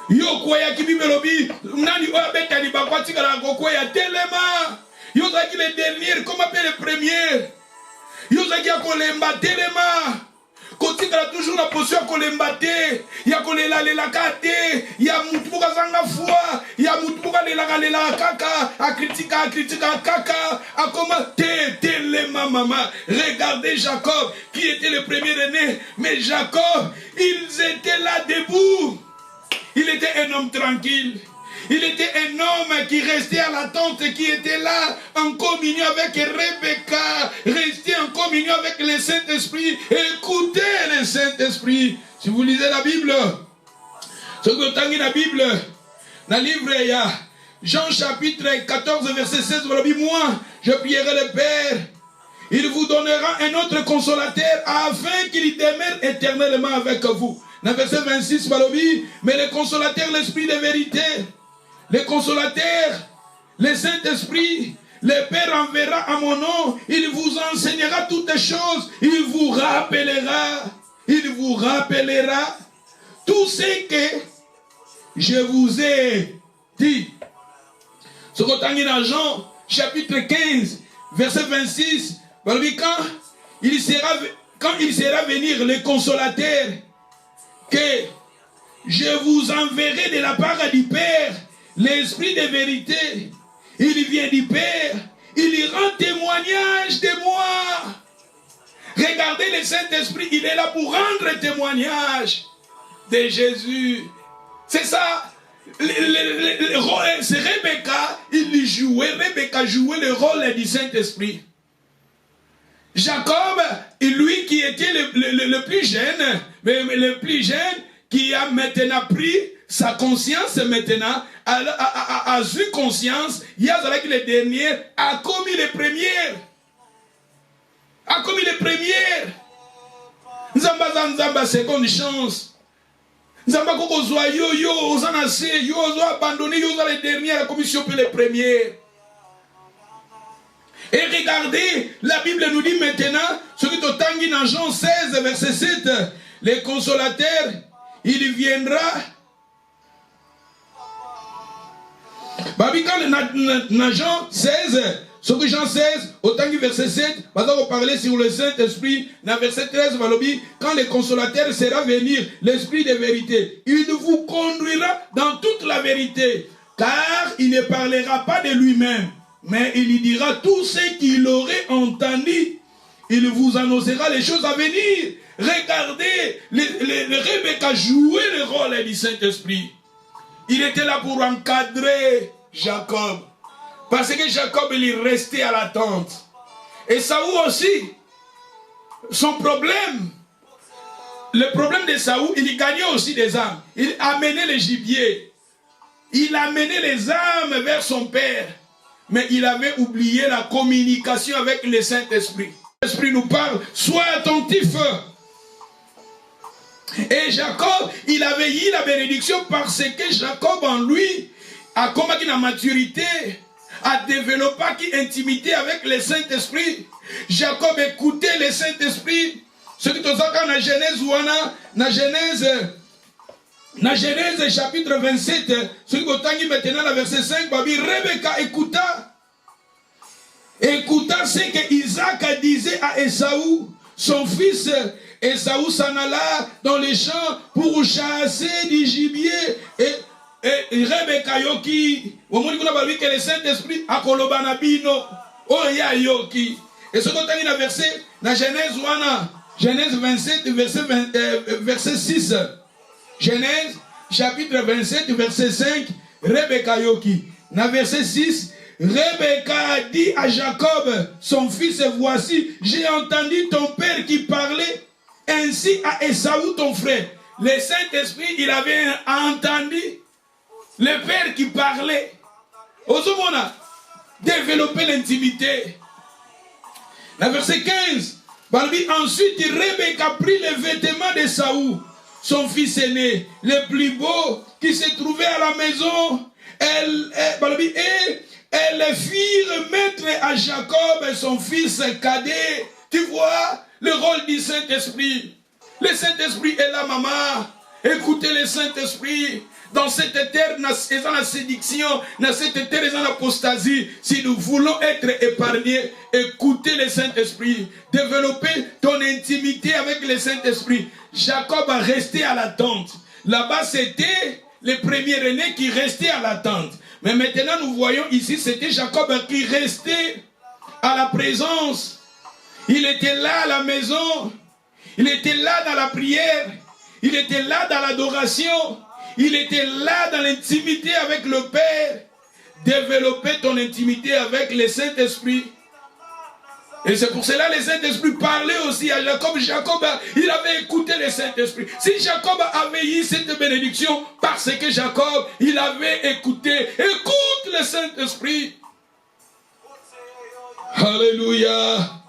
Yo kwaya kibimelobi nani obeta ni bakwatikala kokwaya telema. Yo zaki les derniers, comment appeler les premiers? Yozaki ya kolemba telema. Kotikala toujours na position ya kolemba te. Ya kolela lela kate. Ya mutubuka zanga foi. Ya mutubuka lela kaka. A critica kaka. A comment telema mama. Regardez Jacob qui était le premier né. Mais Jacob, ils étaient là debout. Il était un homme tranquille. Il était un homme qui restait à la tente, qui était là en communion avec Rebecca, restait en communion avec le Saint-Esprit. Écoutez le Saint-Esprit. Si vous lisez la Bible, ce que vous avez la Bible, dans le livre, il y a Jean chapitre 14, verset 16, moi, je prierai le Père. Il vous donnera un autre consolateur afin qu'il demeure éternellement avec vous. Dans le verset 26, mais le consolateur, l'Esprit de vérité, le consolateur, le Saint-Esprit, le Père enverra à mon nom, il vous enseignera toutes choses, il vous rappellera tout ce que je vous ai dit. Ce qu'on a dit dans Jean, chapitre 15, verset 26, quand il sera venir le consolateur, que je vous enverrai de la part du Père, l'Esprit de vérité, il vient du Père, il rend témoignage de moi. Regardez le Saint-Esprit, il est là pour rendre témoignage de Jésus. C'est ça. C'est Rebecca, Rebecca jouait le rôle du Saint-Esprit. Jacob, lui qui était le plus jeune, mais le plus jeune, qui a maintenant pris sa conscience maintenant, a eu conscience, il y a avec les derniers, a commis les premières. A commis les premières. Nzamba, seconde chance. Nzamba koko zwa yo, ozanase, yo, abandonné, yo, les dernières, la commission pour les premières. Et regardez, la Bible nous dit maintenant, ce qui est tangué dans Jean 16, verset 7, les consolateurs, il viendra. Babi, quand dans Jean 16, ce que Jean 16, au tangué verset 7, on va parler sur le Saint-Esprit, dans verset 13, quand le consolateur sera venu, l'Esprit de vérité, il vous conduira dans toute la vérité, car il ne parlera pas de lui-même. Mais il y dira tout ce qu'il aurait entendu. Il vous annoncera les choses à venir. Regardez, le Rebecca jouait le rôle du Saint-Esprit. Il était là pour encadrer Jacob. Parce que Jacob, il restait à l'attente. Et Saoul aussi, son problème, le problème de Saoul, il gagnait aussi des âmes. Il amenait les gibiers. Il amenait les âmes vers son père. Mais il avait oublié la communication avec le Saint-Esprit. L'Esprit nous parle, sois attentif. Et Jacob, il avait eu la bénédiction parce que Jacob en lui a combattu la maturité, a développé une intimité avec le Saint-Esprit. Jacob écoutait le Saint-Esprit. Ce qui est dans la Genèse chapitre 27, celui qui maintenant la verset 5, Rebecca écouta ce que Isaac disait à Esaü, son fils. Esaü s'en alla dans les champs pour chasser du gibier. Et Rebecca yoki, au moment où on a vu que le Saint-Esprit a kolobana bino, oya yoki. Et ce qu'on a dit dans verset, dans Genèse 27, verset 6. Genèse, chapitre 27, verset 5, Rebecca yoki. Dans verset 6, Rebecca a dit à Jacob, son fils, voici, j'ai entendu ton père qui parlait ainsi à Esaü, ton frère. Le Saint-Esprit, il avait entendu le père qui parlait. On a développé l'intimité. Dans verset 15, ensuite Rebecca prit les vêtements d'Esaü, son fils aîné, le plus beau qui se trouvait à la maison. Elle fit remettre à Jacob son fils cadet. Tu vois le rôle du Saint-Esprit. Le Saint-Esprit est là, maman. Écoutez le Saint-Esprit. Dans cette terre, dans la séduction, dans cette terre, dans l'apostasie, si nous voulons être épargnés, écoutez le Saint-Esprit. Développez ton intimité avec le Saint-Esprit. Jacob a resté à l'attente. Là-bas, c'était les premiers aînés qui restaient à l'attente. Mais maintenant, nous voyons ici, c'était Jacob qui restait à la présence. Il était là à la maison. Il était là dans la prière. Il était là dans l'adoration. Il était là dans l'intimité avec le Père. Développer ton intimité avec le Saint-Esprit. Et c'est pour cela que le Saint-Esprit parlait aussi à Jacob. Jacob, il avait écouté le Saint-Esprit. Si Jacob avait eu cette bénédiction, parce que Jacob, il avait écouté. Écoute le Saint-Esprit. Alléluia.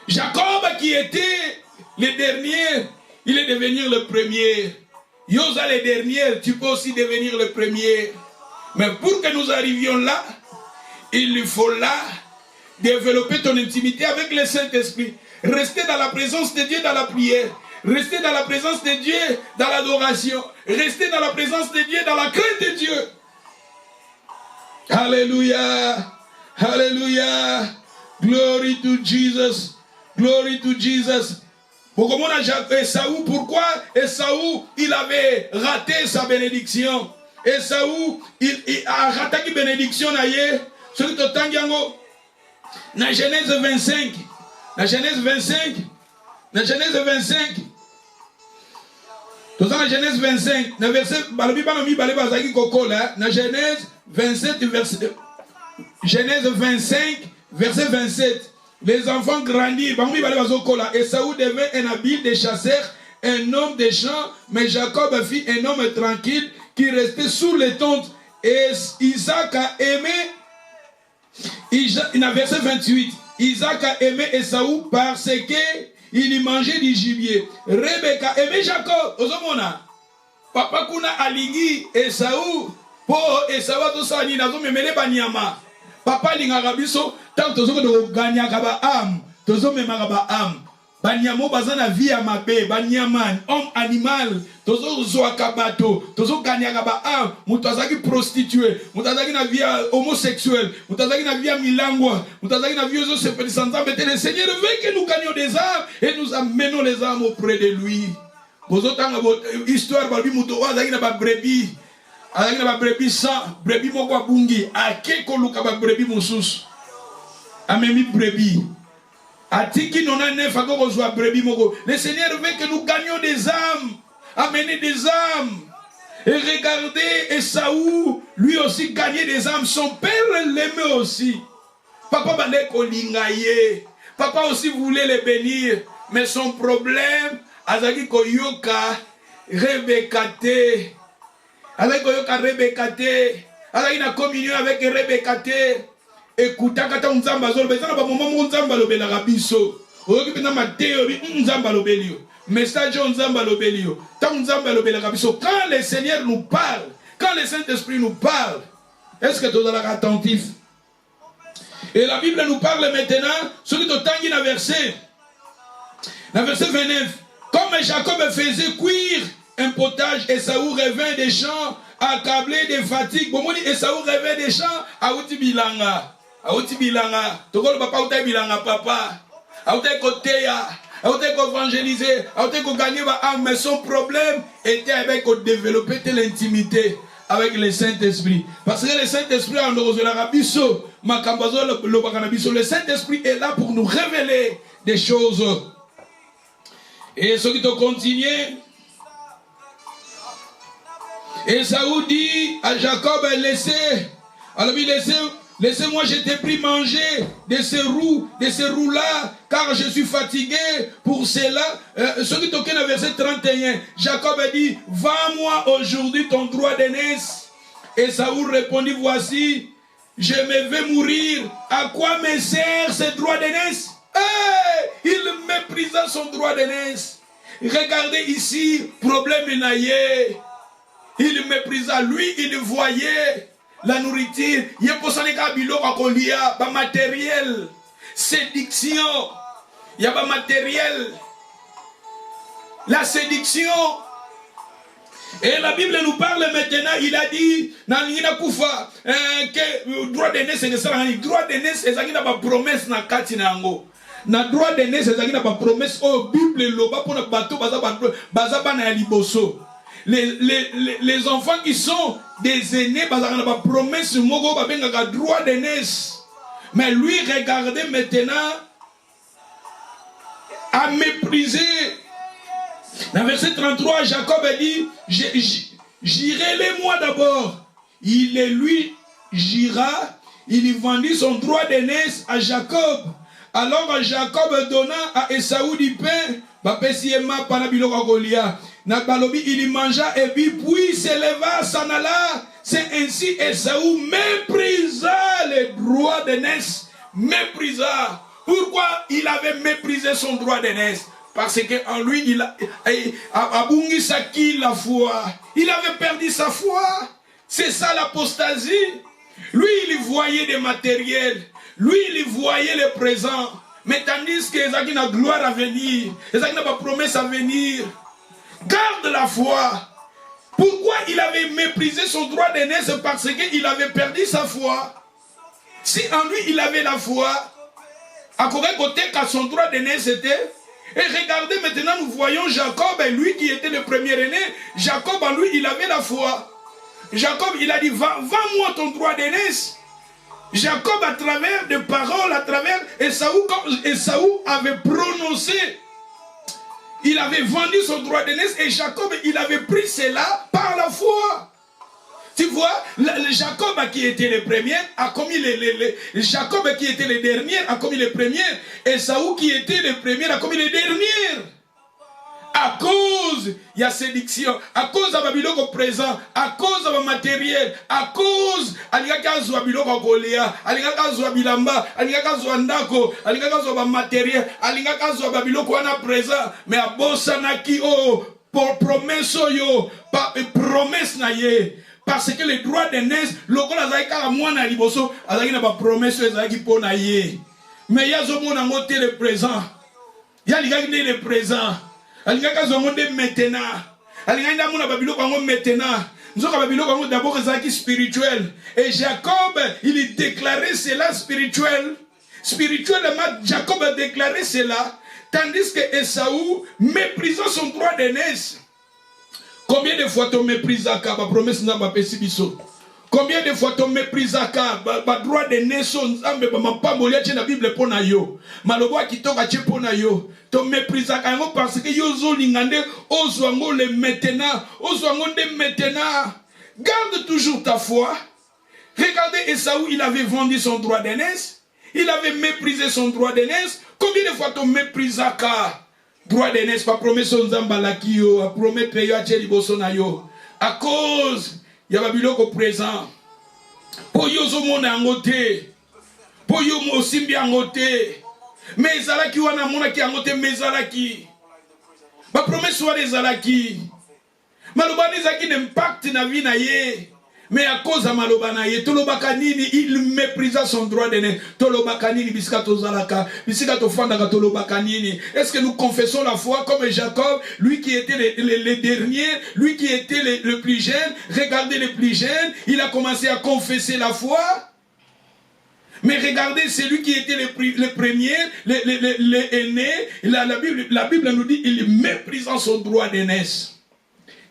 Jacob qui était le dernier, il est devenu le premier. Yosa le dernier, tu peux aussi devenir le premier. Mais pour que nous arrivions là, il lui faut là développer ton intimité avec le Saint-Esprit. Rester dans la présence de Dieu dans la prière. Rester dans la présence de Dieu dans l'adoration. Rester dans la présence de Dieu dans la crainte de Dieu. Alléluia. Alléluia. Glory to Jesus. Glory to Jesus. Pourquoi Esaü, il avait raté sa bénédiction. Esaü, il a raté sa bénédiction. Dans Genèse 25, Dans la Genèse 25, dans verset, dans Genèse 27, Genèse 25, verset 27. Les enfants grandirent. Esaü devint un habile des chasseurs, un homme des champs, mais Jacob fit un homme tranquille qui restait sous les tentes. Et Isaac a aimé, dans verset 28, Isaac a aimé Esaü parce qu'il y mangeait du gibier. Rebecca aimait Jacob. Ozomona. Papa kuna alingi Esaü. Po Esaü atosani nazo memele banyama. Papa lingaka biso tant tozoko de ganyaka ba âme. Tozo memaka ba âme. Banyamo bazana vie ya mabe, banyaman, homme animal, tozo zoaka bato, tozo ganyaka ba âme, mutu azaki prostitué, mutu azaki na vie homosexuelle, mutu azaki na vie milangwa, mutu azaki na vie se pédissant. Le Seigneur veut que nous gagnions des âmes et nous amenons les âmes auprès de lui. Bozo tanga histoire balbi mutu azaki na ba brebis. Azaki na ba brebis sans brebis moko abungi, akeko luka ba brebis mosusu. Amemi brebis. Le Seigneur veut que nous gagnions des âmes, amener des âmes. Et regardez Esaü, lui aussi gagnait des âmes. Son père l'aimait aussi. Papa bandait kolingaye. Papa aussi voulait les bénir. Mais son problème, azaki koyoka Rebecca te. Azaki koyoka Rebecca te. Azaki na communion avec Rebecca te. Écoutez, quand on zamba zolo, mais ça n'a pas moment où on zamba l'obéla rabiso. Oyoki na mateo bi zamba l'obélio. Message on zamba l'obélio. Tant on zamba l'obéla rabiso. Quand le Seigneur nous parle, quand le Saint-Esprit nous parle, est-ce que tu es attentif? Et la Bible nous parle maintenant, ce qui te tangue dans verset 29. Comme Jacob faisait cuire un potage, Esaü revint des champs, accablé de fatigue. Bon, Esaü revint des champs, à Bilanga. Aouti bilanga, tokolo papa outai bilanga papa, outai koteya, outai ko évangéliser, outai ko gagner ba âme, mais son problème était avec ko développer l'intimité avec le Saint-Esprit. Parce que le Saint-Esprit a le Saint-Esprit est là pour nous révéler des choses. Et ce qui te continue, Esaü dit à Jacob, laissez-moi, je t'ai pris manger de ces roues-là, car je suis fatigué pour cela. Ce qui toquait dans verset 31, Jacob a dit, vends-moi aujourd'hui ton droit d'aînesse. Et Saoul répondit, voici, je me vais mourir. À quoi me sert ce droit d'aînesse? Il méprisa son droit d'aînesse. Regardez ici, problème naïe. Il méprisa, lui, il voyait la nourriture, il y a matériel, séduction, il y a matériel, la séduction. Et la Bible nous parle maintenant, il a dit, que droit d'aînesse, droit d'aînesse, c'est une promesse na katinango. Na droit d'aînesse, c'est une promesse au Bible loba pour le bateau bazaba na liboso. Les enfants qui sont des aînés, ils ont une promesse, ils ont un droit d'aînesse. Mais lui, regardez maintenant, à mépriser. Dans verset 33, Jacob a dit, j'irai les moi d'abord. Il et lui jira, il vendit son droit d'aînesse à Jacob. Alors Jacob donna à Esaü du pain, il mangea et puis s'éleva, s'en alla. C'est ainsi Esaü méprisa les droits d'aînesse. Méprisa. Pourquoi il avait méprisé son droit d'aînesse? Parce qu'en lui, il a bungi sa qui la foi. Il avait perdu sa foi. C'est ça l'apostasie. Lui, il voyait des matériels. Lui, il voyait le présent. Mais tandis que Ezaki n'a gloire à venir. Ezaki n'a pas promesse à venir. Garde la foi. Pourquoi il avait méprisé son droit d'aînesse? Parce qu'il avait perdu sa foi. Si en lui, il avait la foi, à côté quand son droit d'aînesse était. Et regardez maintenant, nous voyons Jacob, et lui qui était le premier aîné. Jacob en lui, il avait la foi. Jacob, il a dit, vends-moi ton droit d'aînesse. Jacob, à travers des paroles, à travers Esaü, quand Esaü avait prononcé il avait vendu son droit d'aînesse et Jacob, il avait pris cela par la foi. Tu vois, Jacob qui était le premier a commis Jacob qui était le dernier a commis les premiers. Et Saül qui était le premier a commis les derniers. À cause, il y a séduction, à cause de Babylone au présent, à cause de matériel, à cause, de Babylone au Goléa, de Bilamba, de Ndako, de matériel, de Babylone au présent, mais à Bossanaki, pour promesse, promesse naïe. Parce que les droits d'aînesse, le gars a moins na liboso, a pas promesse qui pour naïe. Mais il y a le présent, il y a le présent. Alingaka zongonde maintenant. Alingaka mona babilo kango maintenant. Nzoka babilo kango d'abord ezaki spirituel. Et Jacob, il déclarait cela spirituel. Spirituellement, Jacob a déclaré cela. Tandis que Esaü, méprisant son droit d'aînesse. Combien de fois tu méprises Aka, ma promesse n'a pas péché biso. Combien de fois tu méprises Aka, ma droit d'aînesse, ma pas molia tient la Bible pour na yo. Maloba qui toka tient pour na yo. Tu méprises Aka parce que yo zo lingande, ozoango le maintenant, ozoango de maintenant. Garde toujours ta foi. Regardez Esaü, il avait vendu son droit d'aînesse. Il avait méprisé son droit d'aînesse. Combien de fois tu méprises Aka? Droit d'aînesse, pas promesse on zambalaki yo, a promet payer à tcheli bosona yo. À cause, il y a Babylone au présent. Pour yo zo mona angote. Pour yo mo simbi angote. Mais zalaki wana mona ki angote mais zalaki. Ba promesse soit des zalaki. Maloba des zaki n'impact na vie na ye. Mais à cause de Malobanaye, Tolobakanini, il méprisa son droit d'aîné. Tolobakanini, Biskato Zalaka, Biskato Fandaka Tolobakanini. Est-ce que nous confessons la foi comme Jacob, lui qui était le dernier, lui qui était le plus jeune, regardez le plus jeune, il a commencé à confesser la foi. Mais regardez, c'est lui qui était le premier, l'aîné. La Bible nous dit, il méprisant son droit d'aînesse.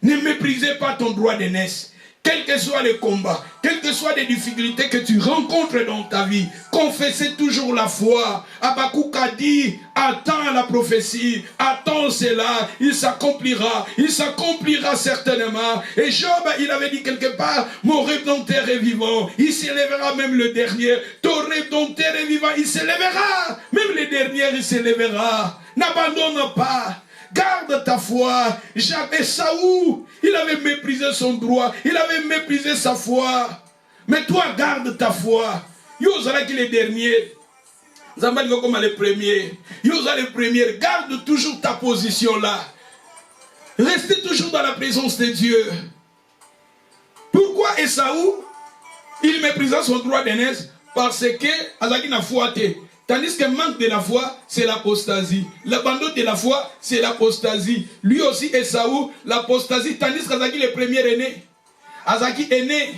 Ne méprisez pas ton droit d'aînesse. Quels que soient les combats, quelles que soient les difficultés que tu rencontres dans ta vie, confessez toujours la foi. Habakkuk a dit, attends la prophétie, attends cela, il s'accomplira certainement. Et Job, il avait dit quelque part, mon rédempteur est vivant, il s'élèvera même le dernier. Ton rédempteur est vivant, il s'élèvera, même le dernier, il s'élèvera. N'abandonne pas. Garde ta foi. Esaü, il avait méprisé son droit. Il avait méprisé sa foi. Mais toi, garde ta foi. Yosa qui les derniers. Zambali comme les premiers. Yosa les premiers. Garde toujours ta position là. Restez toujours dans la présence de Dieu. Pourquoi Esaü, il méprisa son droit d'aînesse? Parce que Azaki n'a foi. Tandis que le manque de la foi, c'est l'apostasie. L'abandon de la foi, c'est l'apostasie. Lui aussi, Esaü, l'apostasie. Tandis qu'Azaki est le premier aîné. Azaki est né.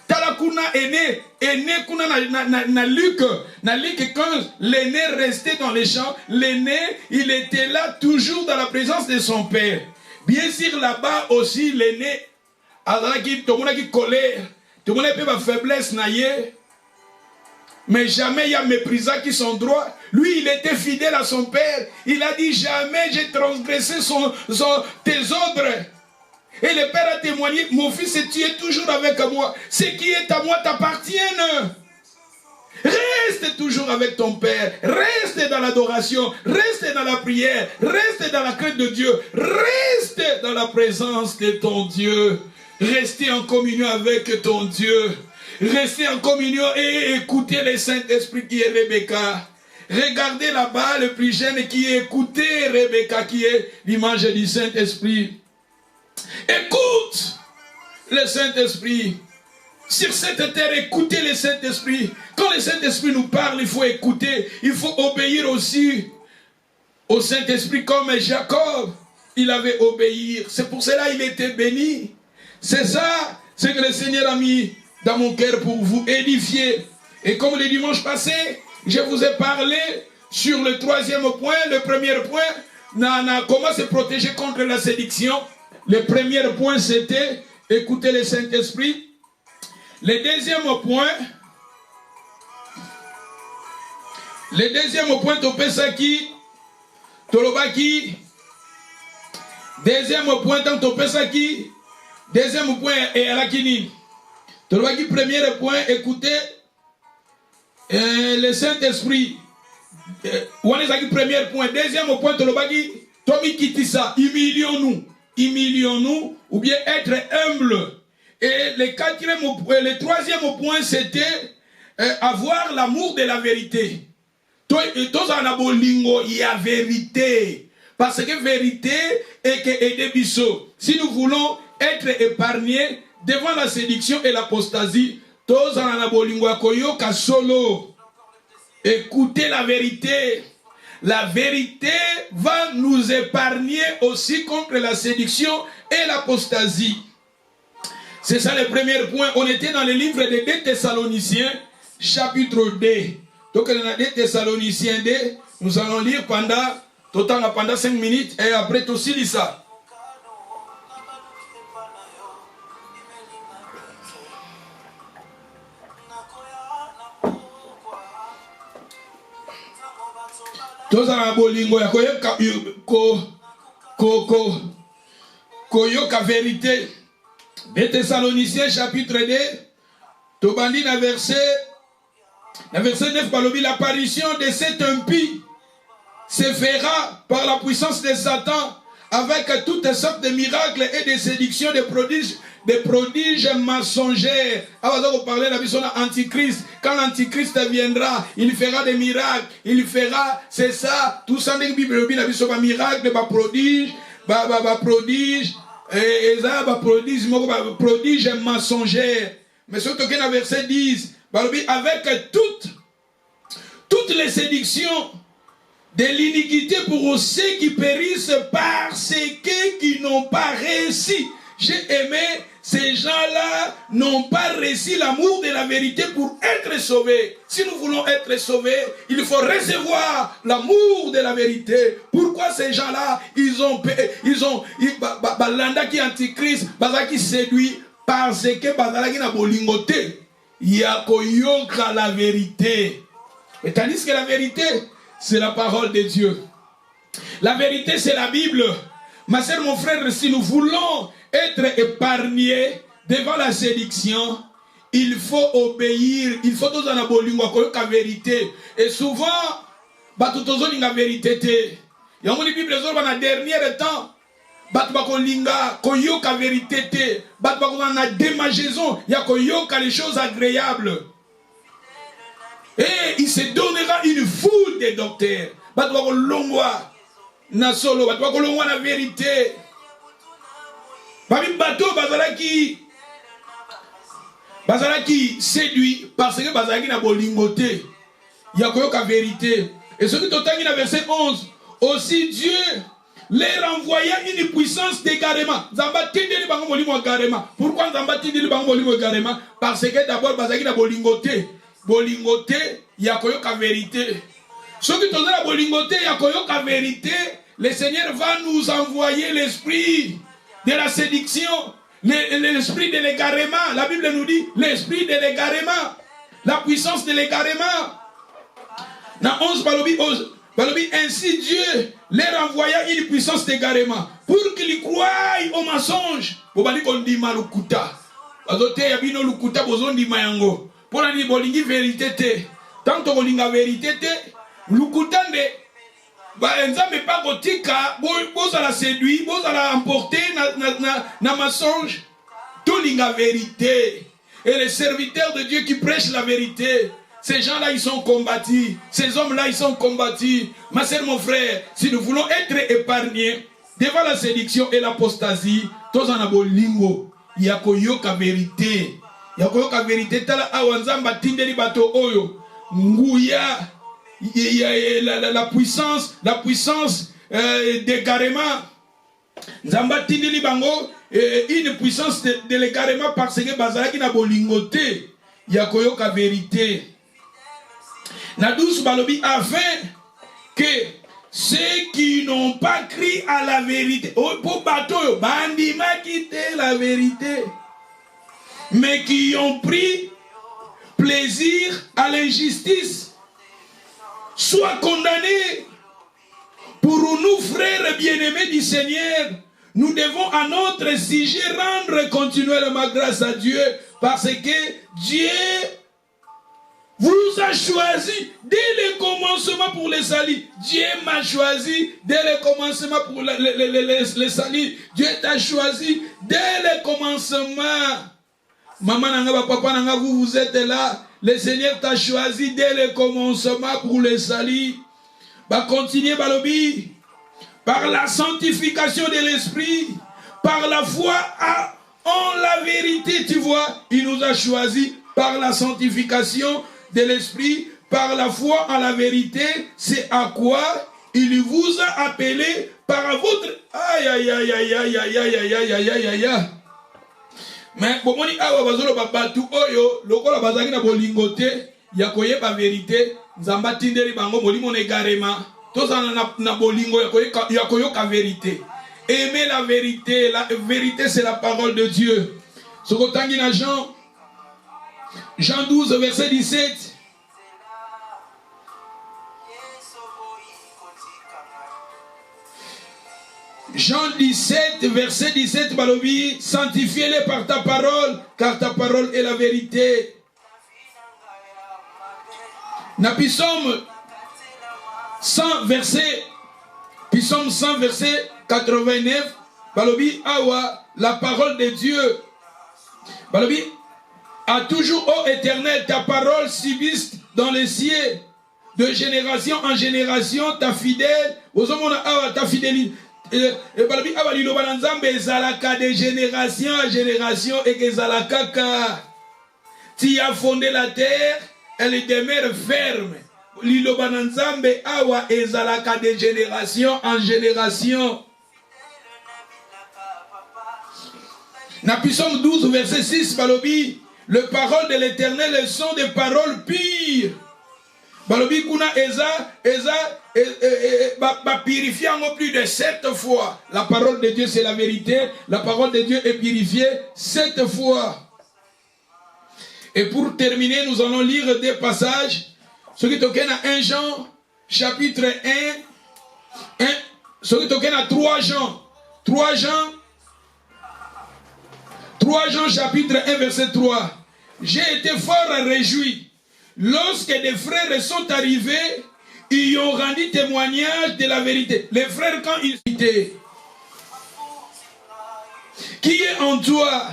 Talakuna est né. Aîné, kuna na Luc. Na Luc, quand l'aîné restait dans les champs, l'aîné, il était là toujours dans la présence de son père. Bien sûr, là-bas aussi, l'aîné, Azaki, tout le monde qui colère. Tout le monde peut avoir faiblesse, naïe. Mais jamais il y a méprisé qui son droit. Lui, il était fidèle à son père. Il a dit, jamais j'ai transgressé tes ordres. Et le père a témoigné, mon fils, tu es toujours avec moi. Ce qui est à moi t'appartient. Reste toujours avec ton père. Reste dans l'adoration. Reste dans la prière. Reste dans la crainte de Dieu. Reste dans la présence de ton Dieu. Restez en communion avec ton Dieu. Restez en communion et écoutez le Saint-Esprit qui est Rebecca. Regardez là-bas le plus jeune qui est écouté Rebecca qui est l'image du Saint-Esprit. Écoute le Saint-Esprit. Sur cette terre, écoutez le Saint-Esprit. Quand le Saint-Esprit nous parle, il faut écouter. Il faut obéir aussi au Saint-Esprit comme Jacob. Il avait obéi. C'est pour cela qu'il était béni. C'est ça, c'est que le Seigneur a mis dans mon cœur pour vous édifier. Et comme le dimanche passé, je vous ai parlé sur le troisième point. Le premier point, comment se protéger contre la séduction. Le premier point, c'était écouter le Saint-Esprit. Le deuxième point, Topesaki, Tolobaki, Deuxième point, tant que tu ça qui. Deuxième point, et à la kini. Tu vois qui premier point, écoutez, le Saint-Esprit. On est qui premier point. Deuxième point, tu vois qui. Tommy Kitissa, humilions-nous, ou bien être humble. Et le troisième point, c'était avoir l'amour de la vérité. Tous en abolingo, il y a vérité. Parce que vérité est que aider biso. Si nous voulons être épargnés devant la séduction et l'apostasie, tous en abolingo akoyoka solo. Écoutez la vérité. La vérité va nous épargner aussi contre la séduction et l'apostasie. C'est ça le premier point. On était dans le livre de 2 Thessaloniciens, chapitre 2. Donc, dans 2 Thessaloniciens 2, nous allons lire pendant 5 minutes et après tout lis ça. Toza bolingo ya koyoka vérité. 2 Thessaloniciens chapitre 2, tobandi na verset 9 balobi, l'apparition de cet impie se fera par la puissance de Satan avec toutes sortes de miracles et de séductions, de prodiges mensongers. Alors on parler de l'antichrist. Quand l'antichrist viendra, il fera des miracles, il fera, c'est ça, tout ça, la Bible dit, des miracles, des prodiges, prodiges mensongers. Mais surtout que dans verset 10, avec toutes les séductions de l'iniquité pour ceux qui périssent parce qu'ils n'ont pas réussi. J'ai aimé, ces gens-là n'ont pas réussi l'amour de la vérité pour être sauvés. Si nous voulons être sauvés, il faut recevoir l'amour de la vérité. Pourquoi ces gens-là, balanda qui antichrist, balanda qui séduit, parce que balanda qui n'a bolingoté, il y a koyoka la vérité. Et tandis que la vérité, c'est la parole de Dieu. La vérité, c'est la Bible. Ma sœur, mon frère, si nous voulons être épargnés devant la séduction, il faut obéir. Il faut tous en abolingo la vérité. Et souvent, tout la vérité. Il y a une Bible dans le dernier temps. Bakolinga koyoka vérité. Bakona démageaison. Il y a les choses agréables. Et il se donnera une foule de docteurs. Bakolongwa na solo, bakolongwa na vérité. Bato bazalaki séduit parce que bazalaki na bolingoté. Il y a koyoka vérité. Et ce qui totangi na verset 11, aussi Dieu leur envoya une puissance d'égarement. Zamba tindeli bango molimo garema. Pourquoi Zamba tindeli bango molimo garema? Parce que d'abord bazalaki na bolingoté. Bolingoté, ya koyoka vérité. Ce qui totangi na bolingoté, ya koyoka vérité, le Seigneur va nous envoyer l'esprit de la séduction, l'esprit de l'égarement. La Bible nous dit l'esprit de l'égarement, la puissance de l'égarement. Dans 11 balobi, ainsi Dieu leur envoya une puissance d'égarement pour qu'ils croient au mensonge. Bobali kondima lukuta. Bazote yabino lukuta bozondima yango. Pour la bolingi vérité te. Tant que bolinga vérité te, lukuta ne nzambe pas gotika, boza la séduit, boza la emporter na mensonge. Tout linga vérité. Et les serviteurs de Dieu qui prêchent la vérité, ces gens-là, ils sont combattus. Ces hommes-là, ils sont combattus. Ma sœur, mon frère, si nous voulons être épargnés devant la séduction et l'apostasie, tous en abolingo, il y a koyoka vérité. Il y a koyoka vérité. Tala awanzamba tindeli bato oyo. Nguya. Il y a la puissance d'égarement. Nzamba tindeli bango, une puissance de l'égarement parce que bazalaki na bolingoté. Il y a koyoka vérité. Nadous balobi afin que ceux qui n'ont pas crié à la vérité, pour bateau, bandima quitter la vérité, mais qui ont pris plaisir à l'injustice, soient condamnés. Pour nous, frères bien-aimés du Seigneur, nous devons à notre sujet rendre continuellement grâce à Dieu parce que Dieu vous a choisi dès le commencement pour le salut. Dieu m'a choisi dès le commencement pour le salut. Dieu t'a choisi dès le commencement. Maman nanga, papa nanga, vous êtes là. Le Seigneur t'a choisi dès le commencement pour le salut. Bah continuez balobi. Par la sanctification de l'esprit, par la foi en la vérité, tu vois, il nous a choisi par la sanctification de l'esprit, par la foi en la vérité, c'est à quoi il vous a appelé par votre... Aïe, aïe, aïe, aïe, aïe, aïe, aïe, aïe, aïe, aïe, aïe, aïe, aïe. Mais, bon, on dit, ah, bazolo babatu, oyo, loko la bazaki na bolingote, yakoye ba vérité, nzamba tinderi bango, molimo ne garema, tous en na bolingo, yakoyo ka vérité. Aimer la vérité c'est la parole de Dieu. Sokotangi na Jean 12, verset 17. Jean 17, verset 17, Balobi, sanctifiez-les par ta parole, car ta parole est la vérité. Psaume 100, verset 89, Balobi, awa, la parole de Dieu. Balobi, à toujours, ô Éternel, ta parole subsiste dans les cieux, de génération en génération, ta fidèle, ta fidélité. Balobi, awa, liloba na Nzambe, ezalaka de génération en génération, et que ezalaka, tu as fondé la terre, elle demeure ferme. Liloba na Nzambe, awa, ezalaka de génération en génération. Na Psaume 12, verset 6, Balobi, les paroles de l'Éternel sont des paroles pures. Balobi kuna purifié en plus de 7 fois. La parole de Dieu c'est la vérité. La parole de Dieu est purifiée 7 fois. Et pour terminer, nous allons lire des passages. Ce qui toquent à 1 Jean, chapitre 1. Ce qui toquent à 3 Jean. 3 Jean chapitre 1 verset 3. J'ai été fort réjoui lorsque des frères sont arrivés, ils ont rendu témoignage de la vérité. Les frères quand ils étaient, qui est en toi,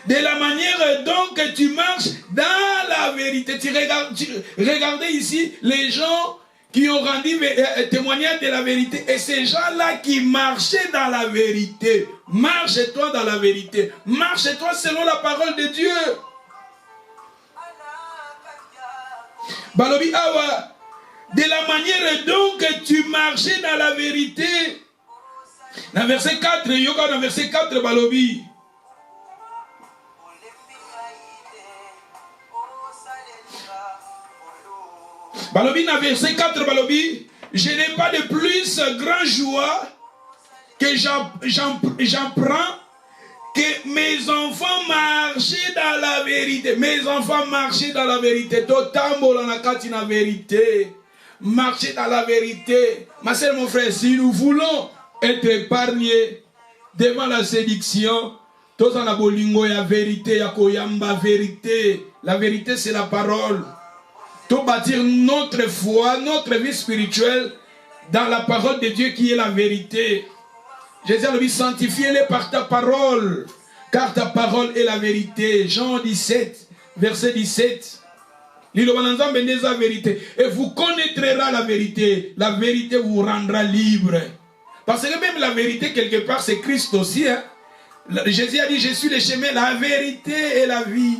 de la manière dont que tu marches dans la vérité. Regardez ici les gens qui ont rendu témoignage de la vérité. Et ces gens-là qui marchaient dans la vérité. Marche-toi dans la vérité. Marche-toi selon la parole de Dieu. Balobi awa, de la manière dont que tu marchais dans la vérité. Dans verset 4, yoga dans verset 4, Balobi. Balobi dans verset 4, Balobi, je n'ai pas de plus grande joie que j'en prends que mes enfants marchaient dans la vérité. Mes enfants marchaient dans la vérité. Totambola na kati na vérité. Marcher dans la vérité. Ma sœur, mon frère, si nous voulons être épargnés devant la séduction, tous en abolingo ya vérité, ya koyamba vérité. La vérité, c'est la parole. Tout bâtir notre foi, notre vie spirituelle dans la parole de Dieu qui est la vérité. Jésus a dit, sanctifiez-les par ta parole, car ta parole est la vérité. Jean 17, verset 17. Et vous connaîtrez la vérité. La vérité vous rendra libre. Parce que même la vérité, quelque part, c'est Christ aussi. Hein? Jésus a dit, je suis le chemin, la vérité et la vie.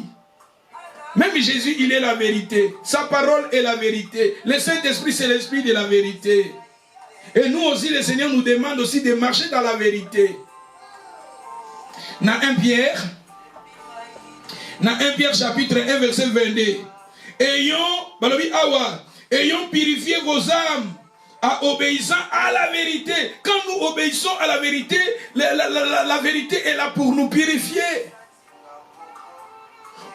Même Jésus, il est la vérité. Sa parole est la vérité. Le Saint-Esprit, c'est l'Esprit de la vérité. Et nous aussi, le Seigneur nous demande aussi de marcher dans la vérité. Dans 1 Pierre chapitre 1, verset 22. Ayons purifié vos âmes en obéissant à la vérité. Quand nous obéissons à la vérité, la vérité est là pour nous purifier.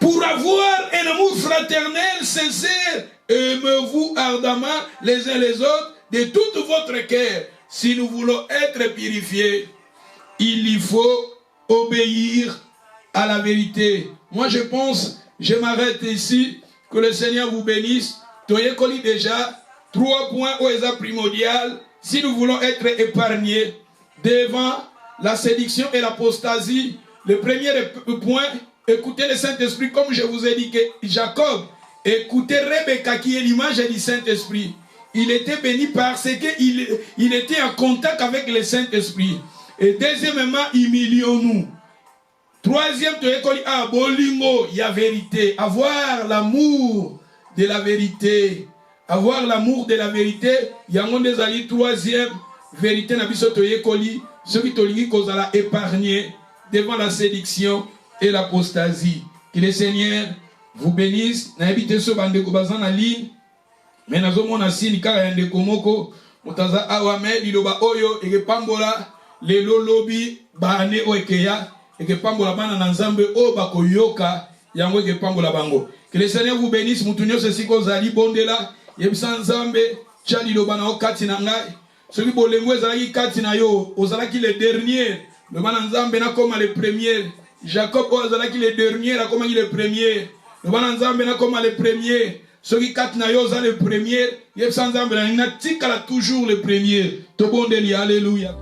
Pour avoir un amour fraternel, sincère, aimez-vous ardemment les uns les autres de tout votre cœur, si nous voulons être purifiés. il y faut obéir à la vérité. Moi je pense, je m'arrête ici, que le Seigneur vous bénisse. Toyekoli déjà 3 points où est primordial si nous voulons être épargnés devant la séduction et l'apostasie. Le premier point, écoutez le Saint-Esprit, comme je vous ai dit que Jacob, écoutez Rebecca qui est l'image du Saint-Esprit. Il était béni parce qu'il était en contact avec le Saint-Esprit. Et deuxièmement, humilions-nous. Troisième, il y a vérité. Avoir l'amour de la vérité. Avoir l'amour de la vérité. Il y a un troisième vérité. Ceux qui sont épargnés devant la séduction et l'apostasie. Que le Seigneur vous bénisse. N'habitez ce bandeko bazan en ligne. Mais nous avons un car un de Komoko. Mutaza awame liloba oyo eke pambola le lolobi bane oekeya eke pambola bana nanzambe o bako yoka yango eke pambola bango. Que le Seigneur vous bénisse. Mutunyo se siko zali bondela yebisa nzambe chali loba na okati na ngai. Celui bolengo ezalaki kati na yo ozalaki le dernier. Le bana nzambe na koma le premier. Jacob ozalaki le dernier na koma le premier. Le bana nzambe na koma le premier. Ceux qui katent na yo le premier, yeb sans ambre na tika toujours le premier. To bondeli, alléluia.